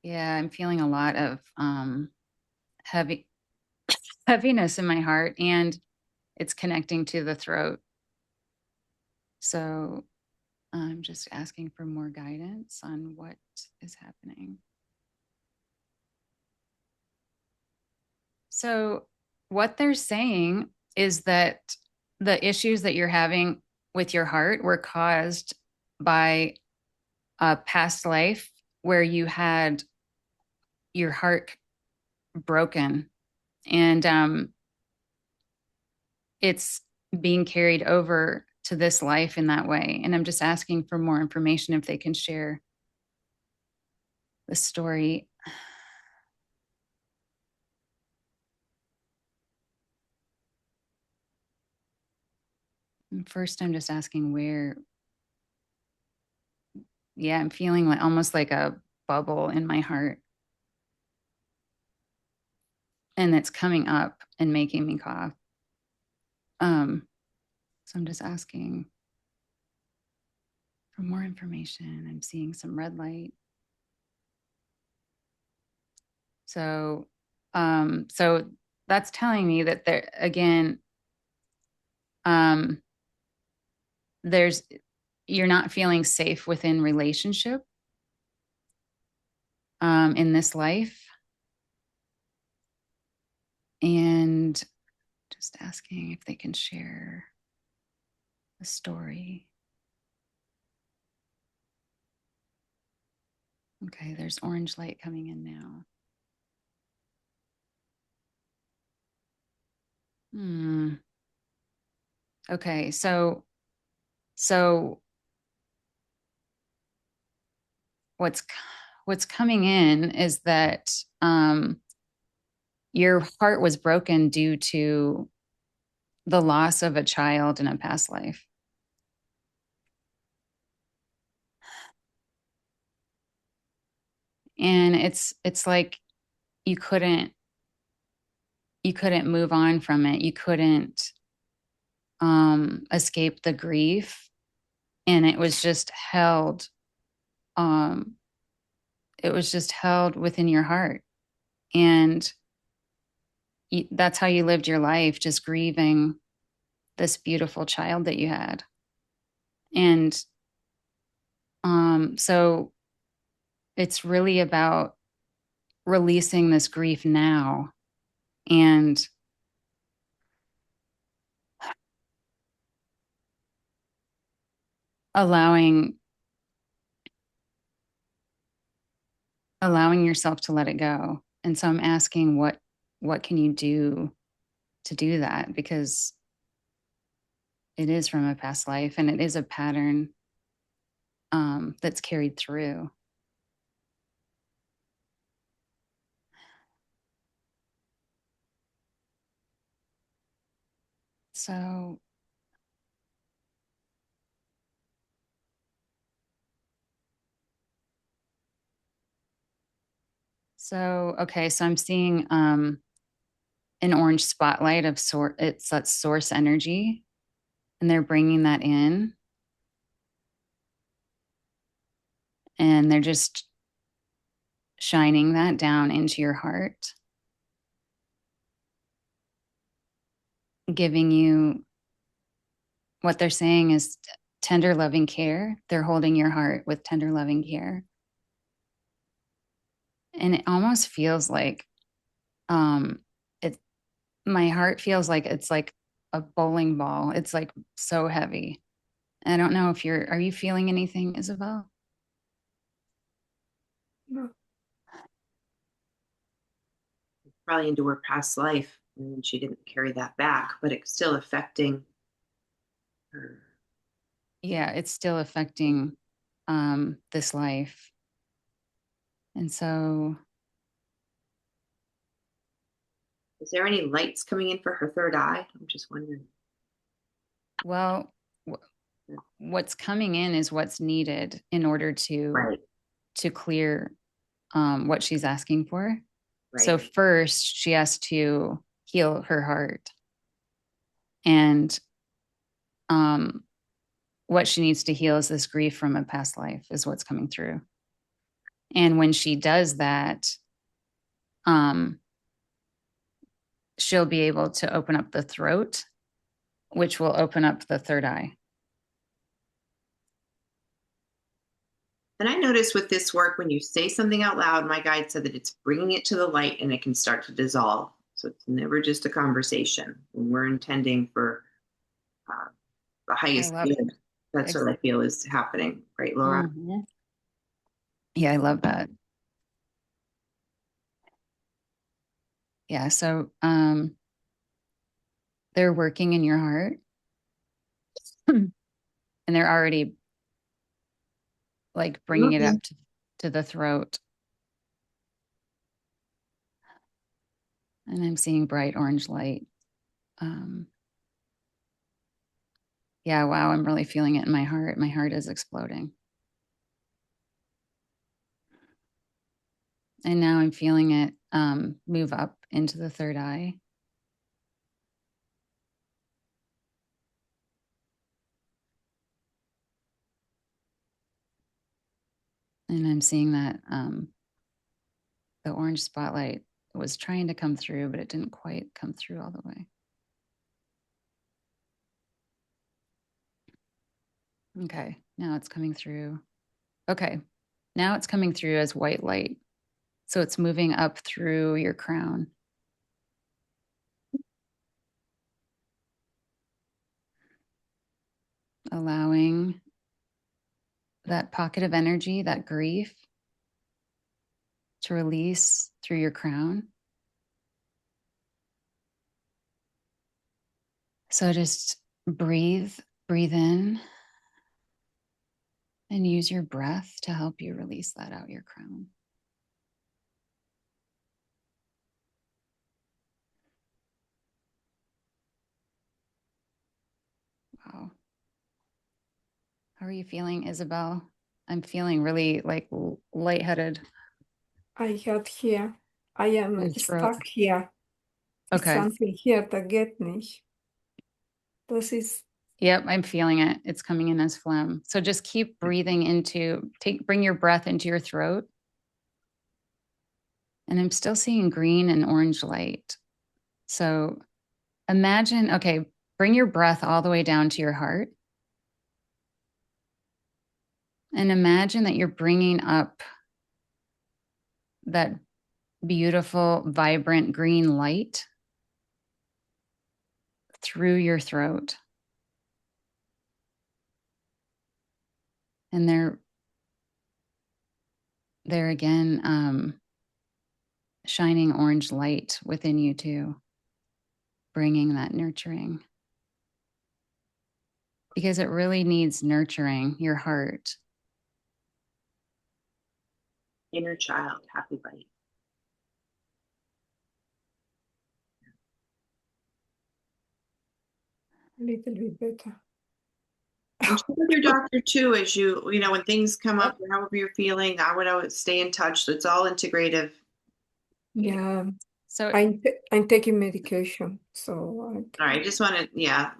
Yeah, I'm feeling a lot of heavy heaviness in my heart, and it's connecting to the throat. So I'm just asking for more guidance on what is happening. So what they're saying is that the issues that you're having with your heart were caused by a past life where you had your heart broken, and it's being carried over to this life in that way. And I'm just asking for more information if they can share the story. And first, I'm just asking where. Yeah, I'm feeling like almost like a bubble in my heart. And it's coming up and making me cough. So I'm just asking for more information. I'm seeing some red light. So, so that's telling me that there again, there's you're not feeling safe within relationship in this life. And just asking if they can share a story. Okay, there's orange light coming in now. Okay, so what's coming in is that your heart was broken due to the loss of a child in a past life. And it's like you couldn't move on from it. You couldn't escape the grief, and it was just held within your heart. And that's how you lived your life, just grieving this beautiful child that you had. And so it's really about releasing this grief now and allowing yourself to let it go. And so I'm asking, what can you do to do that? Because it is from a past life, and it is a pattern that's carried through. So okay, so I'm seeing an orange spotlight of it's that source energy, and they're bringing that in, and they're just shining that down into your heart, giving you what they're saying is tender, loving care. They're holding your heart with tender, loving care. And it almost feels like my heart feels like it's like a bowling ball. It's like so heavy. I don't know if are you feeling anything, Isabel? No. Probably into her past life, and she didn't carry that back, but it's still affecting her. Yeah, it's still affecting this life. And so, is there any lights coming in for her third eye? I'm just wondering. Well, what's coming in is what's needed in order to clear what she's asking for. Right. So first, she has to heal her heart, and what she needs to heal is this grief from a past life is what's coming through. And when she does that, she'll be able to open up the throat, which will open up the third eye. And I notice with this work, when you say something out loud, my guide said that it's bringing it to the light and it can start to dissolve. So it's never just a conversation. When we're intending for the highest good, that's what I feel is happening. Right, Laura? Mm-hmm. Yeah, I love that. Yeah, so they're working in your heart and they're already like bringing it up to the throat. And I'm seeing bright orange light. Yeah, wow, I'm really feeling it in my heart. My heart is exploding. And now I'm feeling it move up into the third eye. And I'm seeing that the orange spotlight was trying to come through, but it didn't quite come through all the way. Okay. Now it's coming through. Okay. Now it's coming through as white light. So it's moving up through your crown. Allowing that pocket of energy, that grief, to release through your crown. So just breathe in and use your breath to help you release that out your crown. Wow. How are you feeling, Isabel? I'm feeling really like lightheaded. I had here. I am Throat. stuck here. It's Okay. something here that get me. Das ist. Yep, I'm feeling it. It's coming in as phlegm. So just keep breathing bring your breath into your throat. And I'm still seeing green and orange light. So imagine, okay, bring your breath all the way down to your heart. And imagine that you're bringing up that beautiful, vibrant green light through your throat. And there again, shining orange light within you too, bringing that nurturing. Because it really needs nurturing, your heart. Inner child, happy bite. A little bit better. And check with your doctor too, as you know, when things come up, or however you're feeling, I would always stay in touch. So it's all integrative. Yeah. So I'm taking medication, so All right, I just want to,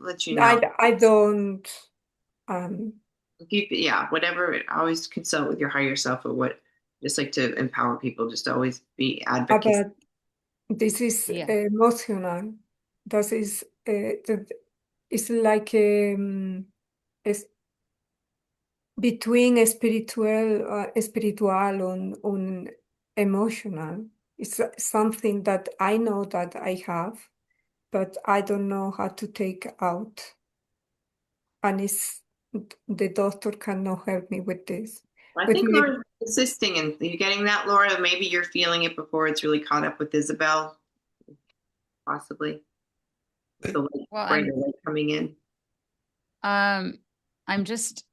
let you know. I don't. Whatever. Always consult with your higher self or what. Just like to empower people. Just always be advocates. But this is yeah, emotional. Das ist, it's like es between spiritual and emotional. It's something that I know that I have, but I don't know how to take out. And the doctor cannot help me with this. I With think me, Laura's assisting, and you getting that, Laura. Maybe you're feeling it before it's really caught up with Isabel, possibly. With the well, brighter light coming in. I'm just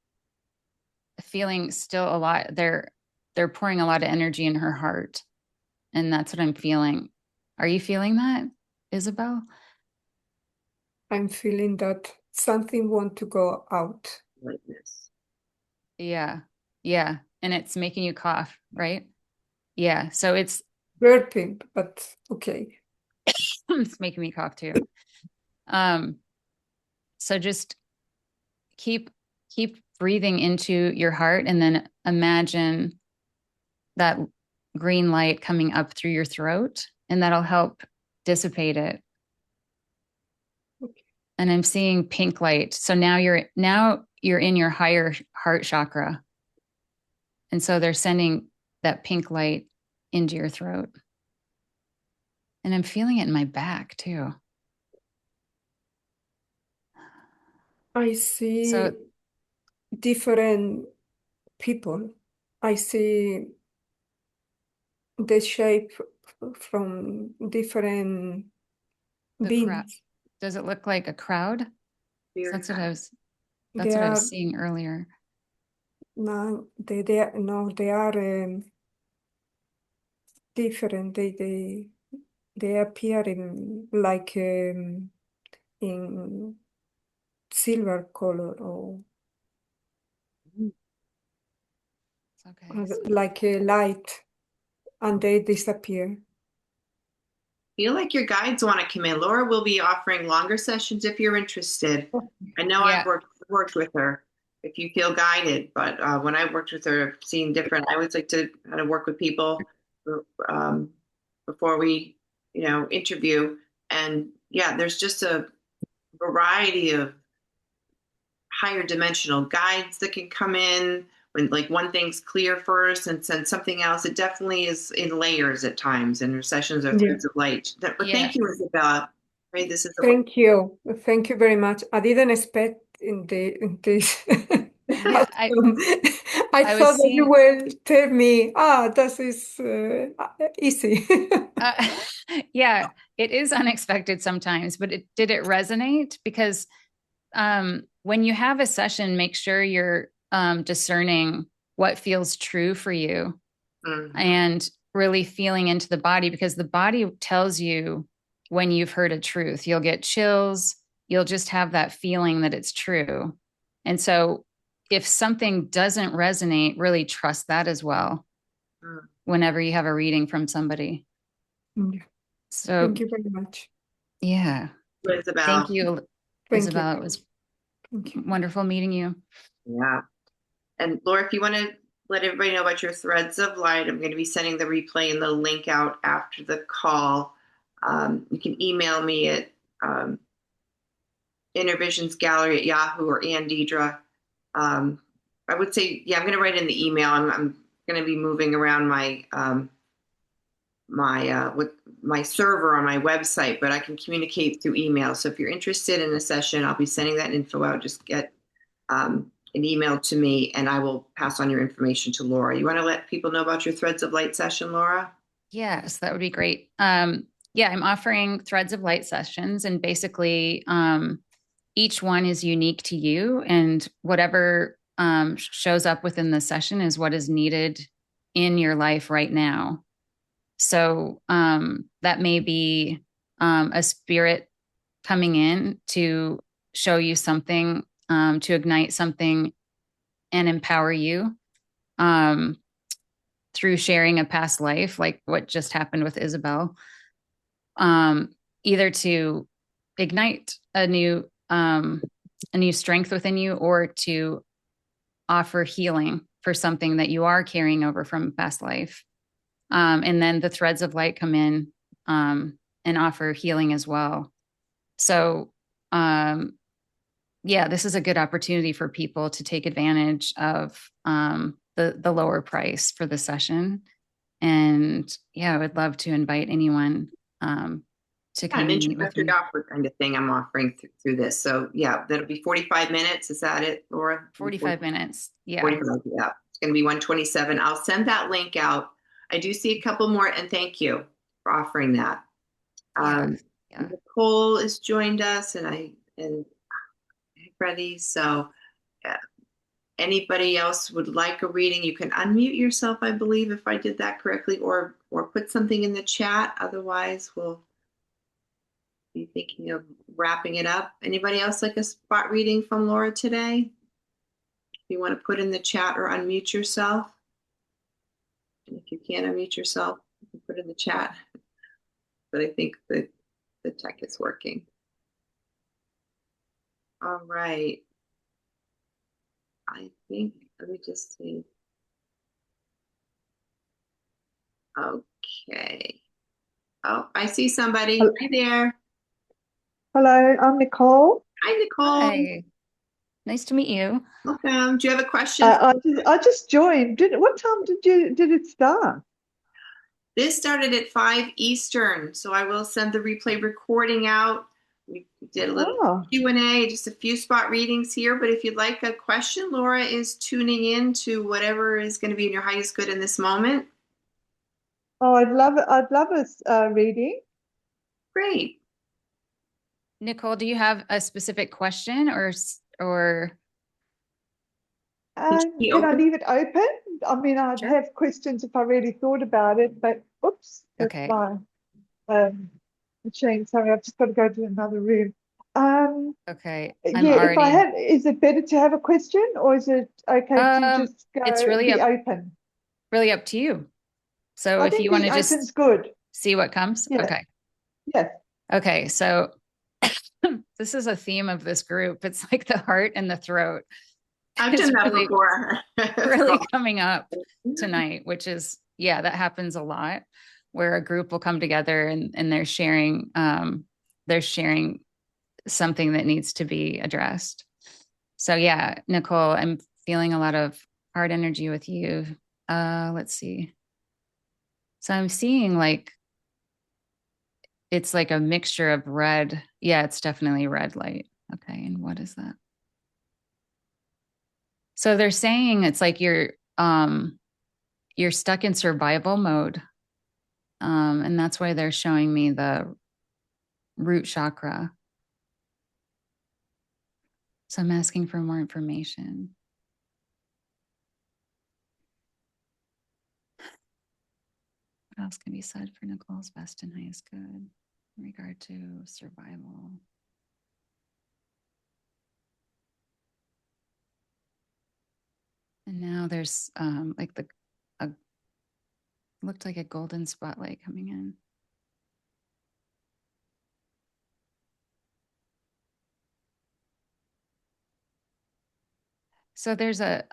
feeling still a lot. They're pouring a lot of energy in her heart, and that's what I'm feeling. Are you feeling that, Isabel? I'm feeling that something want to go out. Lightness. Yeah, and it's making you cough, right? Yeah, so it's Burping, but okay. it's making me cough too. So just keep breathing into your heart, and then imagine that green light coming up through your throat, and that'll help dissipate it. Okay. And I'm seeing pink light. So now you're in your higher heart chakra. And so they're sending that pink light into your throat. And I'm feeling it in my back too. I see So different people. I see the shape from different the crowd, beings. does it look like a crowd? That's what I was They are seeing earlier. no, they are no, they are different. They appear in like in silver color or It's okay. So, like a light, and they disappear. Feel like your guides want to come in. Laura will be offering longer sessions if you're interested. I know yeah. I've worked with her if you feel guided, but when I worked with her, I've seen different. I always like to kind of work with people um, before we, interview. And yeah, there's just a variety of higher dimensional guides that can come in when like one thing's clear first and then something else. It definitely is in layers at times, and her sessions are Yeah. threads of light. But thank you, Isabella. Right, this is Thank you. Thank you very much. I didn't expect in this Yeah, outcome. I I was thought that you seeing will tell me, this is easy. uh, yeah, it is unexpected sometimes, but did it resonate? Because when you have a session, make sure you're discerning what feels true for you and really feeling into the body, because the body tells you when you've heard a truth. You'll get chills. You'll just have that feeling that it's true. And so if something doesn't resonate, really trust that as well whenever you have a reading from somebody. Yeah. So Thank you very much. yeah. Isabel. Thank you, Thank Isabel. you. It was Thank you. wonderful meeting you. Yeah. And Laura, if you want to let everybody know about your threads of light, I'm going to be sending the replay and the link out after the call. You can email me at innervisionsgallery@yahoo or Deidre. I would say, yeah, I'm going to write in the email. I'm going to be moving around my with my server on my website, but I can communicate through email. So if you're interested in a session, I'll be sending that info out. Just get an email to me, and I will pass on your information to Laura. You want to let people know about your Threads of Light session, Laura? Yes, that would be great. Yeah, I'm offering Threads of Light sessions, and basically, each one is unique to you, and whatever shows up within the session is what is needed in your life right now. So that may be a spirit coming in to show you something, to ignite something and empower you through sharing a past life, like what just happened with Isabel, either to ignite a new strength within you, or to offer healing for something that you are carrying over from past life. And then the threads of light come in and offer healing as well. So, yeah, this is a good opportunity for people to take advantage of the lower price for the session. And yeah, I would love to invite anyone to come An and meet with introductory me. offer kind of thing I'm offering through this. So yeah, that'll be 45 minutes. Is that it, Laura? 45 minutes. Yeah. 45, yeah. It's going to be 127. I'll send that link out. I do see a couple more, and thank you for offering that. Yeah. Nicole has joined us, and ready. So anybody else would like a reading, you can unmute yourself, I believe, if I did that correctly, or put something in the chat. Otherwise, we'll be thinking of wrapping it up. Anybody else like a spot reading from Laura today? If you want to put in the chat or unmute yourself. And if you can't unmute yourself, you can put in the chat. But I think the tech is working. All right. I think, let me just see. Okay. Oh, I see somebody. Hi there. Hello, I'm Nicole. Hi, Nicole. Hi. Nice to meet you. Welcome. Do you have a question? I just joined. What time did it start? This started at 5 Eastern, so I will send the replay recording out. We did a little Q&A, just a few spot readings here, but if you'd like a question, Laura is tuning in to whatever is going to be in your highest good in this moment. Oh, I'd love it. I'd love a reading. Great. Nicole, do you have a specific question or can I leave it open? I mean, I'd Sure. have questions if I really thought about it, but oops, that's Okay. my machine. Sorry, I've just got to go to another room. Okay. Yeah, if I have, is it better to have a question, or is it okay to just go it's really open? Really up to you. So I if think you want to open's just good. see what comes. Yeah. Okay. Yes. Okay. So this is a theme of this group. It's like the heart and the throat. I've done that before. Really coming up tonight, which is, yeah, that happens a lot, where a group will come together and they're sharing something that needs to be addressed. So yeah, Nicole, I'm feeling a lot of hard energy with you. Let's see. So I'm seeing like it's like a mixture of red. Yeah, it's definitely red light. Okay, and what is that? So they're saying it's like you're stuck in survival mode. And that's why they're showing me the root chakra. So I'm asking for more information. What else can be said for Nicole's best and highest good in regard to survival? And now there's like looked like a golden spotlight coming in. So there's a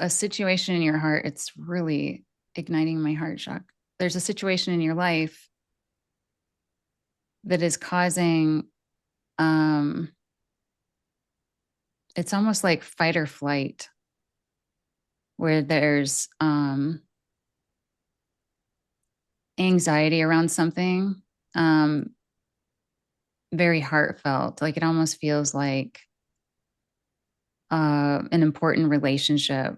situation in your heart. It's really igniting my heart shock. There's a situation in your life that is causing it's almost like fight or flight, where there's anxiety around something, very heartfelt. Like it almost feels like an important relationship.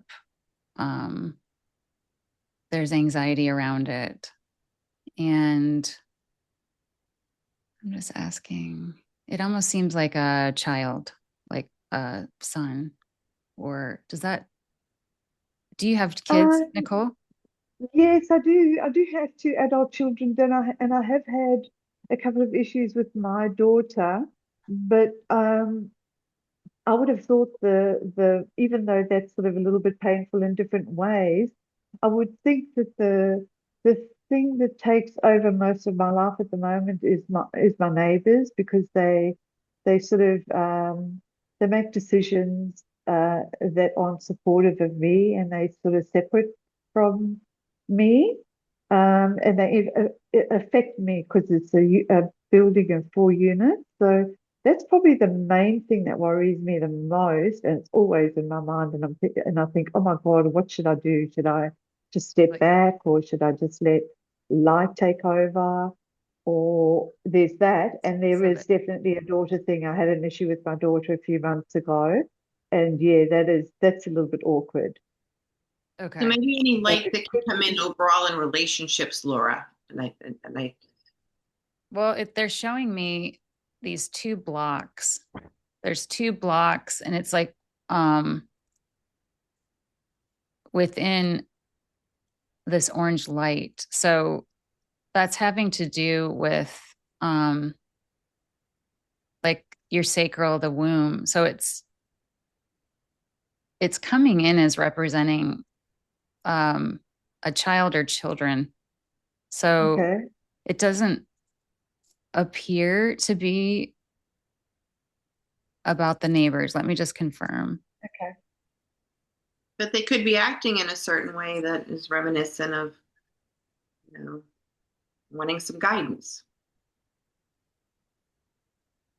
There's anxiety around it. And I'm just asking, it almost seems like a child, like a son, or do you have kids, Nicole? Yes, I do. I do have two adult children. Then I have had a couple of issues with my daughter, but I would have thought the even though that's sort of a little bit painful in different ways, I would think that the thing that takes over most of my life at the moment is my neighbors, because they sort of they make decisions that aren't supportive of me, and they sort of separate from me, and it affect me because it's a building of 4 units. So that's probably the main thing that worries me the most, and it's always in my mind. And I think, oh my God, what should I do? Should I just step back, or should I just let life take over? Or there's that, and there So is definitely a daughter thing. I had an issue with my daughter a few months ago, and yeah, that's a little bit awkward. So okay. maybe any But light it that can could come in be. overall in relationships, Laura. Well, if they're showing me these two blocks, there's two blocks, and it's like within this orange light. So that's having to do with um like your sacral, the womb. So it's coming in as representing um a child or children. So Okay. it doesn't appear to be about the neighbors. Let me just confirm. Okay. But they could be acting in a certain way that is reminiscent of, wanting some guidance.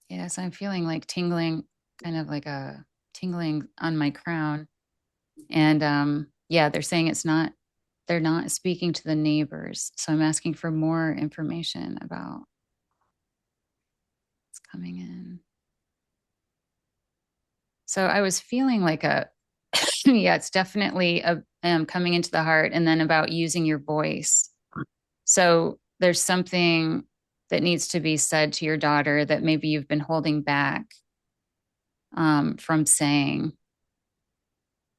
Yes, I'm feeling like tingling, kind of like a tingling on my crown. And yeah, they're saying they're not speaking to the neighbors. So I'm asking for more information about what's coming in. So I was feeling like yeah, it's definitely coming into the heart, and then about using your voice. So there's something that needs to be said to your daughter that maybe you've been holding back from saying.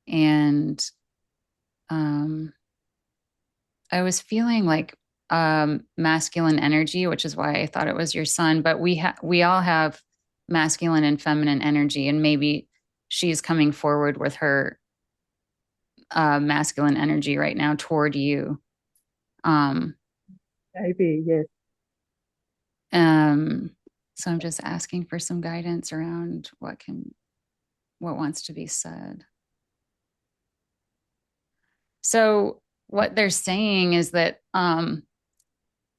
And um, I was feeling like masculine energy, which is why I thought it was your son. But we all have masculine and feminine energy, and maybe she's coming forward with her masculine energy right now toward you. Um, Maybe, yes. um, so I'm just asking for some guidance around what wants to be said. So what they're saying is that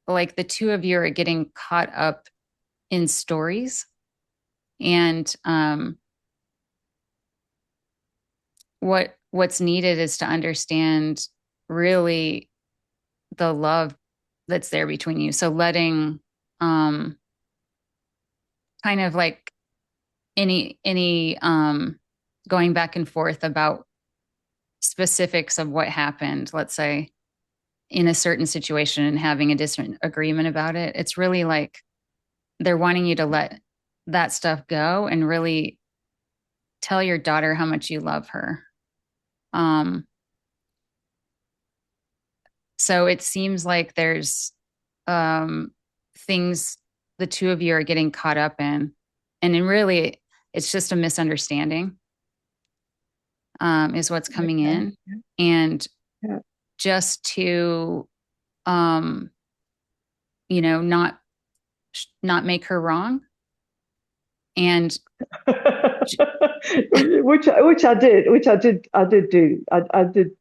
like the two of you are getting caught up in stories. And what's needed is to understand really the love that's there between you. So letting kind of like any going back and forth about specifics of what happened, let's say in a certain situation, and having a disagreement about it. It's really like they're wanting you to let that stuff go and really tell your daughter how much you love her. So it seems like there's things the two of you are getting caught up in, and then really it's just a misunderstanding, is what's coming Okay. in. And Yeah. just to not make her wrong. And which I did do. I did.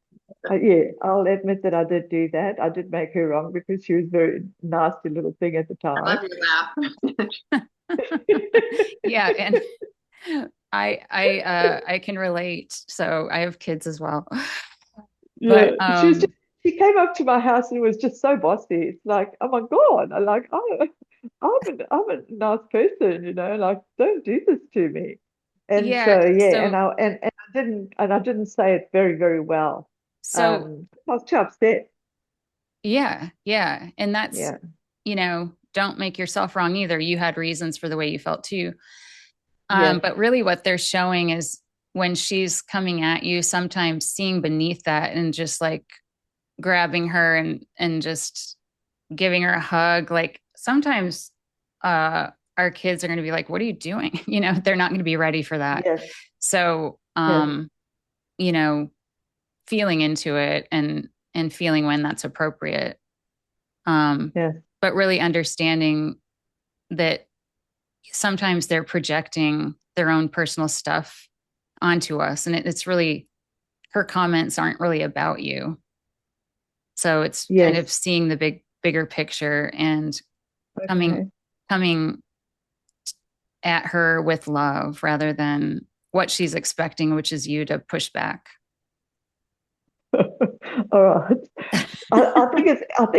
Yeah, I'll admit that I did do that. I did make her wrong because she was a very nasty little thing at the I time. love your laugh. yeah, and I can relate. So I have kids as well. Yeah, But she came up to my house and was just so bossy. It's like, oh my God, I'm a nice person, like don't do this to me. And yeah, so yeah, so I didn't say it very, very well. so I was too upset. yeah. And that's, Yeah, don't make yourself wrong either. You had reasons for the way you felt too. yes, But really what they're showing is when she's coming at you, sometimes seeing beneath that and just like grabbing her and just giving her a hug. Like sometimes our kids are going to be like, what are you doing? They're not going to be ready for that. yes, So, yes, you know, feeling into it and feeling when that's appropriate. yes, But really understanding that sometimes they're projecting their own personal stuff onto us. And it's really, her comments aren't really about you. So it's kind yes. of seeing the bigger picture and coming, Okay. coming at her with love rather than what she's expecting, which is you to push back. All right. I think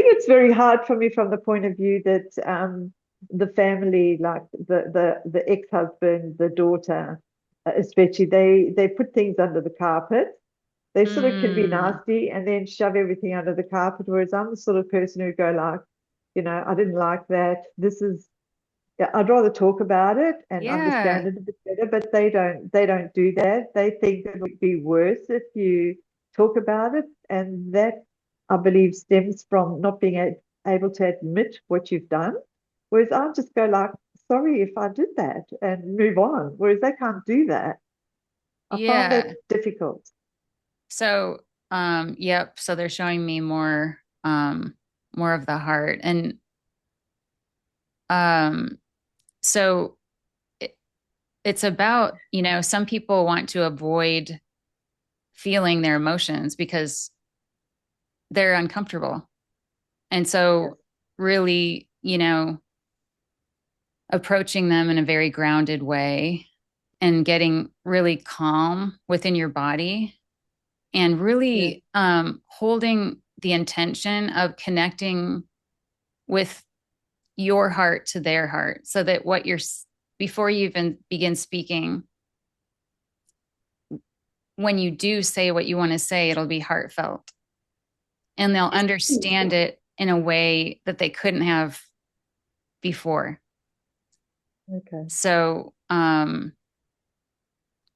it's very hard for me from the point of view that the family, like the ex-husband, the daughter, especially, they put things under the carpet. They sort of can be Mm, nasty and then shove everything under the carpet. Whereas I'm the sort of person who go like, I didn't like that. Yeah, I'd rather talk about it and yeah. understand it a bit better, but they don't do that. They think it would be worse if you talk about it. And that, I believe, stems from not being able to admit what you've done. Whereas I just go like, sorry if I did that and move on. Whereas they can't do that. I find that Yeah. difficult. So, yep. So they're showing me more of the heart. And, um, so it's about, some people want to avoid feeling their emotions because they're uncomfortable. And Yes. so really, approaching them in a very grounded way and getting really calm within your body and Yes. really holding the intention of connecting with your heart to their heart so that before you even begin speaking, when you do say what you want to say, it'll be heartfelt and they'll understand it in a way that they couldn't have before. Okay. So, I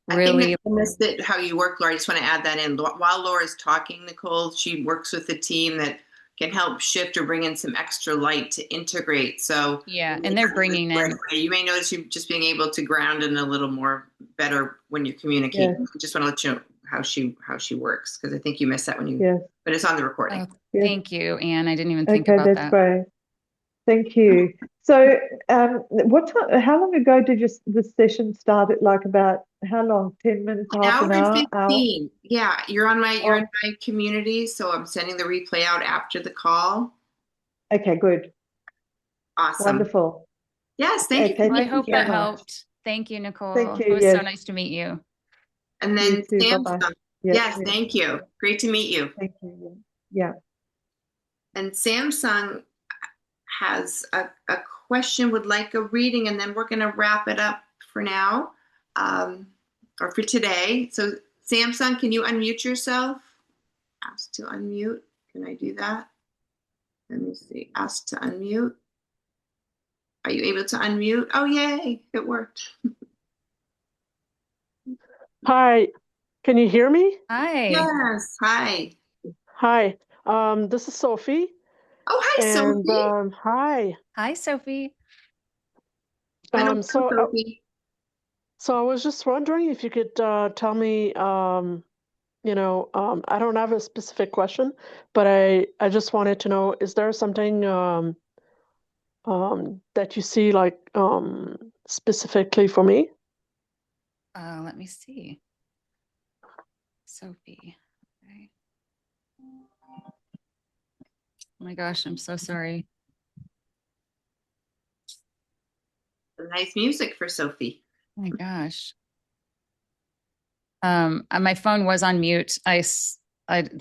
think really, that I missed it, how you work, Laura. I just want to add that in. While Laura's talking, Nicole, she works with a team that can help shift or bring in some extra light to integrate. So yeah. And they're bringing in, you may notice you just being able to ground in a little more better when you communicate. Yes. I just want to let you know how she works because I think you missed that Yes. but it's on the recording. oh, Yes. thank you, Anne. I didn't even think Okay, about that's that. great. Thank you. So, what time, how long ago did this session start? At like about how long? 10 minutes, An half hour an and hour, hour? 15. Yeah, you're in Oh, my community, so I'm sending the replay out after the call. okay, good. Awesome. Wonderful. Yes, thank you for Okay, Well, I being thank you hope so that here. much. helped. Thank you, Nicole. Thank you. It was so Yes. nice to meet you. And You then too. Bye-bye. Samsung. Yeah. Yes, Yeah. thank you. Great to meet you. Thank you. Yeah. And Samsung has a question, would like a reading, and then we're going to wrap it up for now, or for today. So Samsung, can you unmute yourself? Ask to unmute. Can I do that? Let me see. Ask to unmute. Are you able to unmute? Oh, yay, it worked. Hi, can you hear me? Hi. Yes, hi. Hi, this is Sophie, Oh, hi, and Sophie. hi. Hi, Sophie. Hello, So, Sophie. so I was just wondering if you could tell me, I don't have a specific question, but I just wanted to know, is there something that you see like specifically for me? Let me see. Sophie. Okay. Oh my gosh, I'm so sorry. Nice music for Sophie. Oh my gosh. My phone was on mute.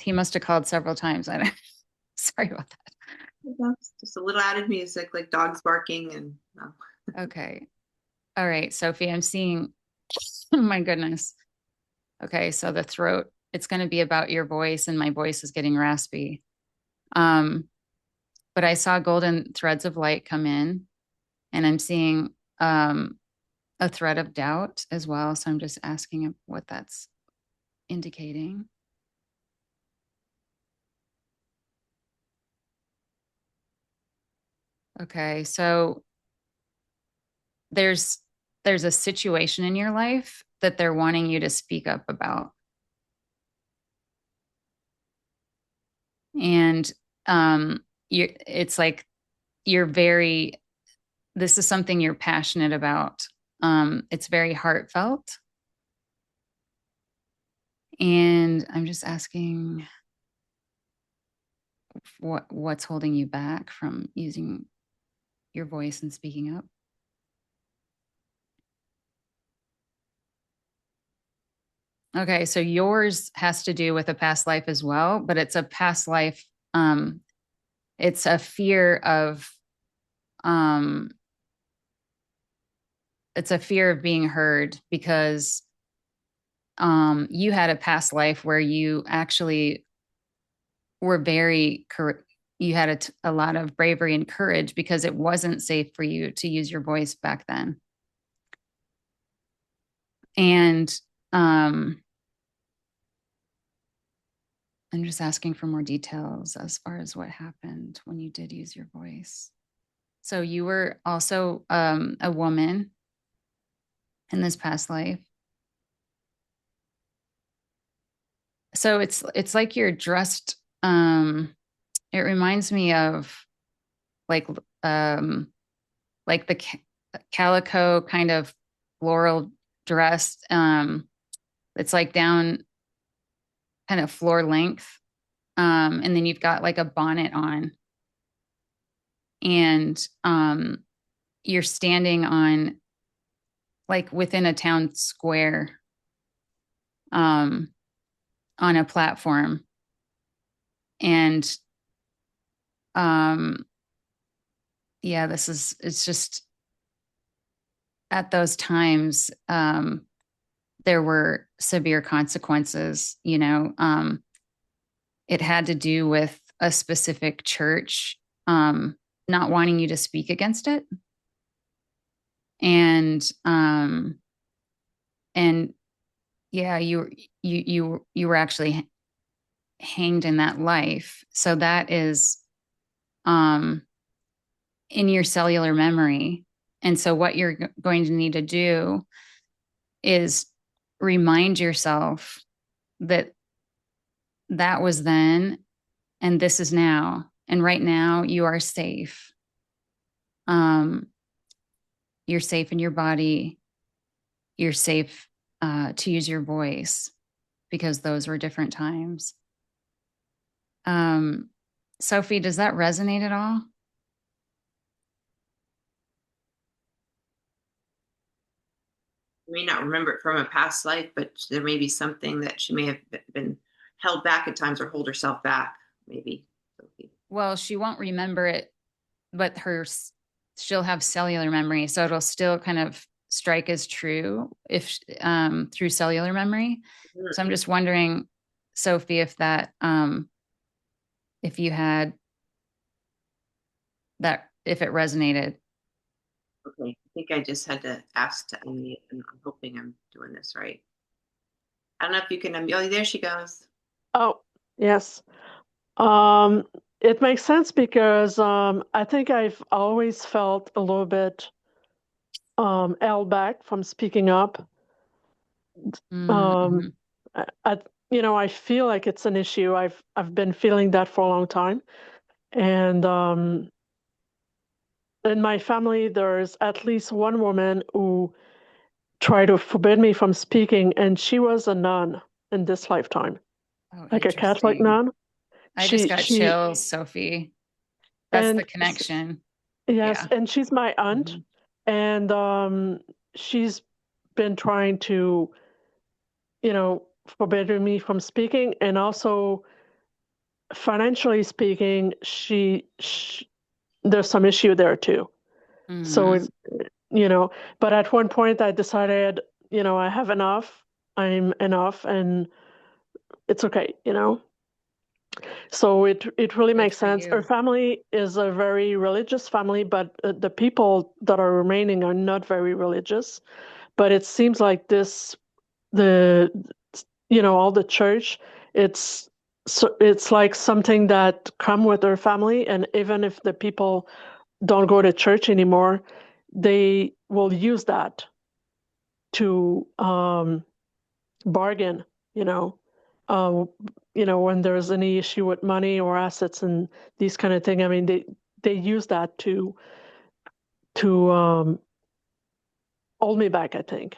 He must have called several times. Sorry about that. Just a little added music, like dogs barking and. Okay. All right, Sophie, I'm seeing, oh my goodness. Okay, so the throat, it's going to be about your voice, and my voice is getting raspy. But I saw golden threads of light come in, and I'm seeing a thread of doubt as well. So I'm just asking what that's indicating. Okay, so there's a situation in your life that they're wanting you to speak up about. And it's like this is something you're passionate about. It's very heartfelt. And I'm just asking what's holding you back from using your voice and speaking up. Okay, so yours has to do with a past life as well, but it's a past life. It's a fear of, it's a fear of being heard, because you had a past life where you actually were you had a lot of bravery and courage because it wasn't safe for you to use your voice back then. And I'm just asking for more details as far as what happened when you did use your voice. So you were also a woman in this past life. So it's like you're dressed. It reminds me of like the calico kind of floral dress. It's like down kind of floor length. And then you've got like a bonnet on, and you're standing on like within a town square, on a platform. And yeah, it's just at those times, there were severe consequences, it had to do with a specific church not wanting you to speak against it. And yeah, you were actually hanged in that life. So that is in your cellular memory. And so what you're going to need to do is remind yourself that that was then and this is now. And right now you are safe. You're safe in your body. You're safe to use your voice, because those were different times. Sophie, does that resonate at all? may not remember it from a past life, but there may be something that she may have been held back at times or hold herself back, maybe. Well, she won't remember it, but she'll have cellular memory, so it'll still kind of strike as true if through cellular memory. So I'm just wondering, Sophie, if that if you had that, if it resonated. Okay, I think I just had to ask to unmute, and I'm hoping I'm doing this right. I don't know if you can unmute. Oh, there she goes. Oh, yes. It makes sense because I think I've always felt a little bit held back from speaking up. Mm-hmm. I feel like it's an issue. I've been feeling that for a long time, and in my family, there's at least one woman who tried to forbid me from speaking, and she was a nun in this lifetime, Oh, like a Catholic interesting. nun. I just She got she chills, Sophie. That's the and connection. yes, Yeah. and she's my aunt, and she's been trying to, forbid me from speaking, and also financially speaking, there's some issue there too. So Mm-hmm. but at one point I decided, I have enough. I'm enough, and it's okay. So it really Good makes for sense. Her you. family is a very religious family, but the people that are remaining are not very religious. But it seems like the all the church, it's like something that come with her family, and even if the people don't go to church anymore, they will use that to bargain, you know, uh, when there's any issue with money or assets and these kind of thing. I mean, they use that to hold me back, I think.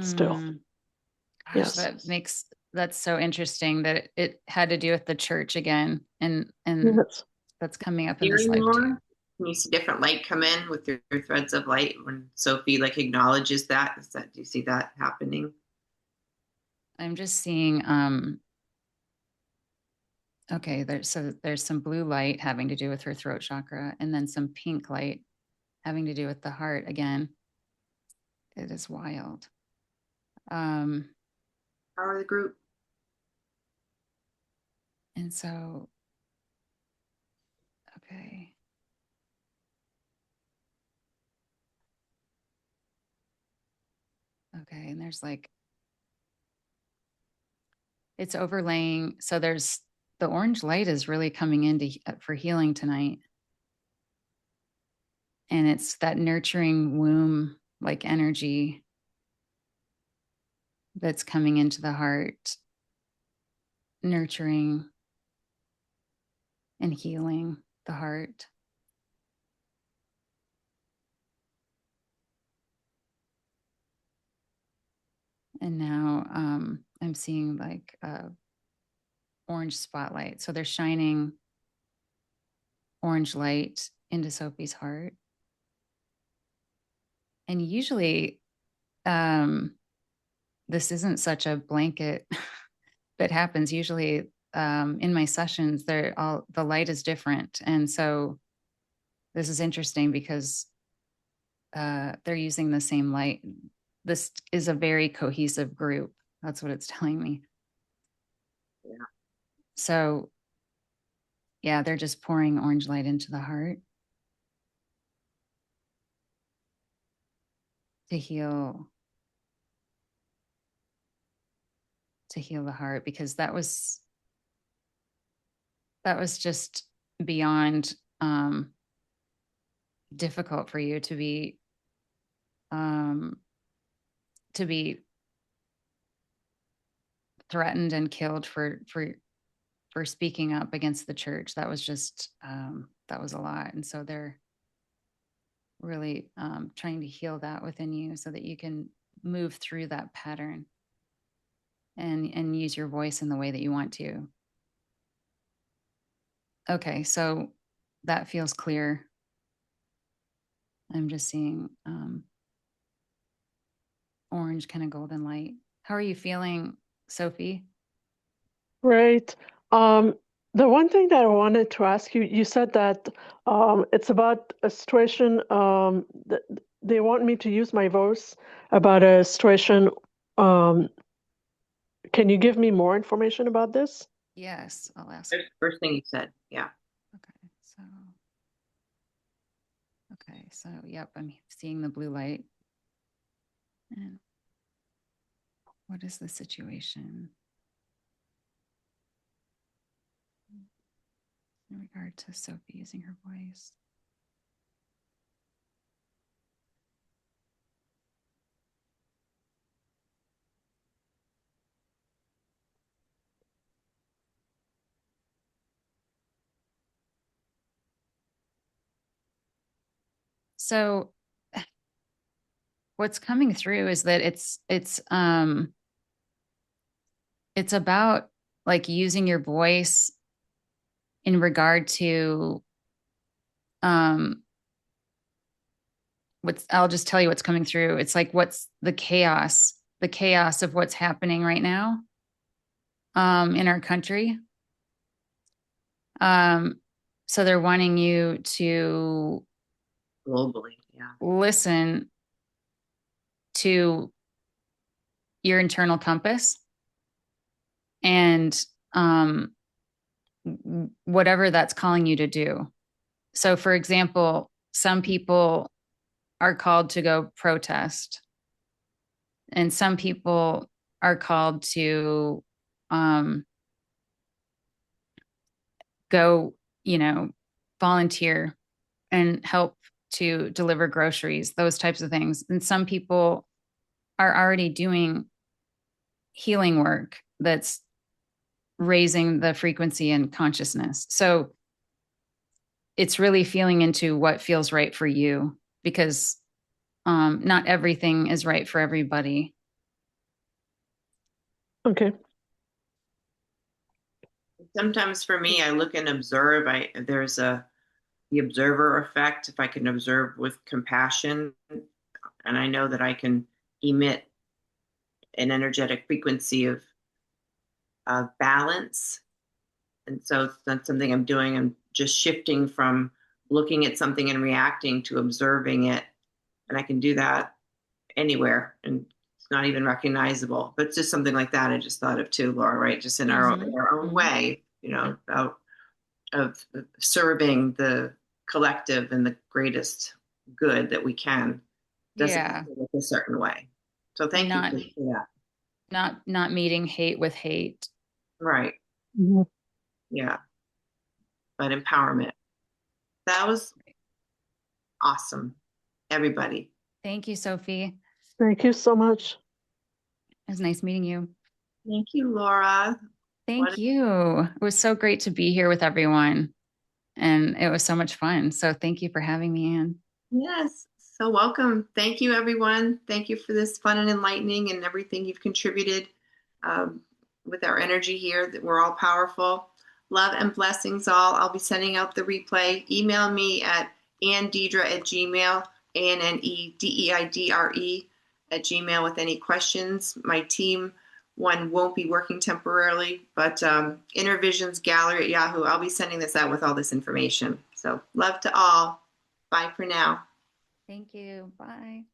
Still, Mm. Gosh, yes, that's so interesting that it had to do with the church again, and yes. that's coming up in this Hearing life too. more? Can you see different light come in with your threads of light when Sophie like acknowledges that? Do you see that happening? I'm just seeing okay, there's some blue light having to do with her throat chakra, and then some pink light having to do with the heart again. It is wild. Um Power of the group. and so okay. Okay, and there's like it's overlaying, so there's the orange light is really coming in for healing tonight. And it's that nurturing womb like energy that's coming into the heart, nurturing and healing the heart. And now I'm seeing like orange spotlight. So they're shining orange light into Sophie's heart. And usually this isn't such a blanket that happens. Usually in my sessions, the light is different. And so this is interesting because they're using the same light. This is a very cohesive group. That's what it's telling me. Yeah. So, yeah, they're just pouring orange light into the heart to heal the heart, because that was just beyond difficult for you um, to be threatened and killed for speaking up against the church. That was just that was a lot. And so they're really trying to heal that within you so that you can move through that pattern and use your voice in the way that you want to. Okay, so that feels clear. I'm just seeing orange kind of golden light. How are you feeling, Sophie? Great. The one thing that I wanted to ask you, you said that it's about a situation that they want me to use my voice about a situation. Um, can you give me more information about this? Yes, I'll ask. That's the first thing you said. Yeah. Okay, so yep, I'm seeing the blue light. And what is the situation in regard to Sophie using her voice? So what's coming through is that it's about like using your voice in regard to I'll just tell you what's coming through. It's like what's the chaos of what's happening right now in our country. So they're wanting you to Globally, yeah. listen to your internal compass and whatever that's calling you to do. So, for example, some people are called to go protest, and some people are called to go, volunteer and help to deliver groceries, those types of things. And some people are already doing healing work that's raising the frequency and consciousness. So it's really feeling into what feels right for you, because not everything is right for everybody. Okay. Sometimes for me, I look and observe. There's the observer effect. If I can observe with compassion, and I know that I can emit an energetic frequency of balance. And so that's something I'm doing. I'm just shifting from looking at something and reacting to observing it. And I can do that anywhere. And it's not even recognizable. But it's just something like that I just thought of too, Laura, right? Just in our own way, about of serving the collective and the greatest good that we can. Doesn't Yeah. look a certain way. So thank you for that. Not meeting hate with hate. Right. Mhm. Yeah. But empowerment. That was awesome. Everybody. Thank you, Sophie. Thank you so much. It was nice meeting you. Thank you, Laura. Thank you. It was so great to be here with everyone. And it was so much fun. So thank you for having me, Anne. Yes. So welcome. Thank you, everyone. Thank you for this fun and enlightening and everything you've contributed with our energy here, that we're all powerful. Love and blessings all. I'll be sending out the replay. Email me at annedeidre@gmail, ANNEDEIDRE@gmail with any questions. My team one won't be working temporarily, but Inner Visions Gallery at Yahoo. I'll be sending this out with all this information. So love to all. Bye for now. Thank you. Bye.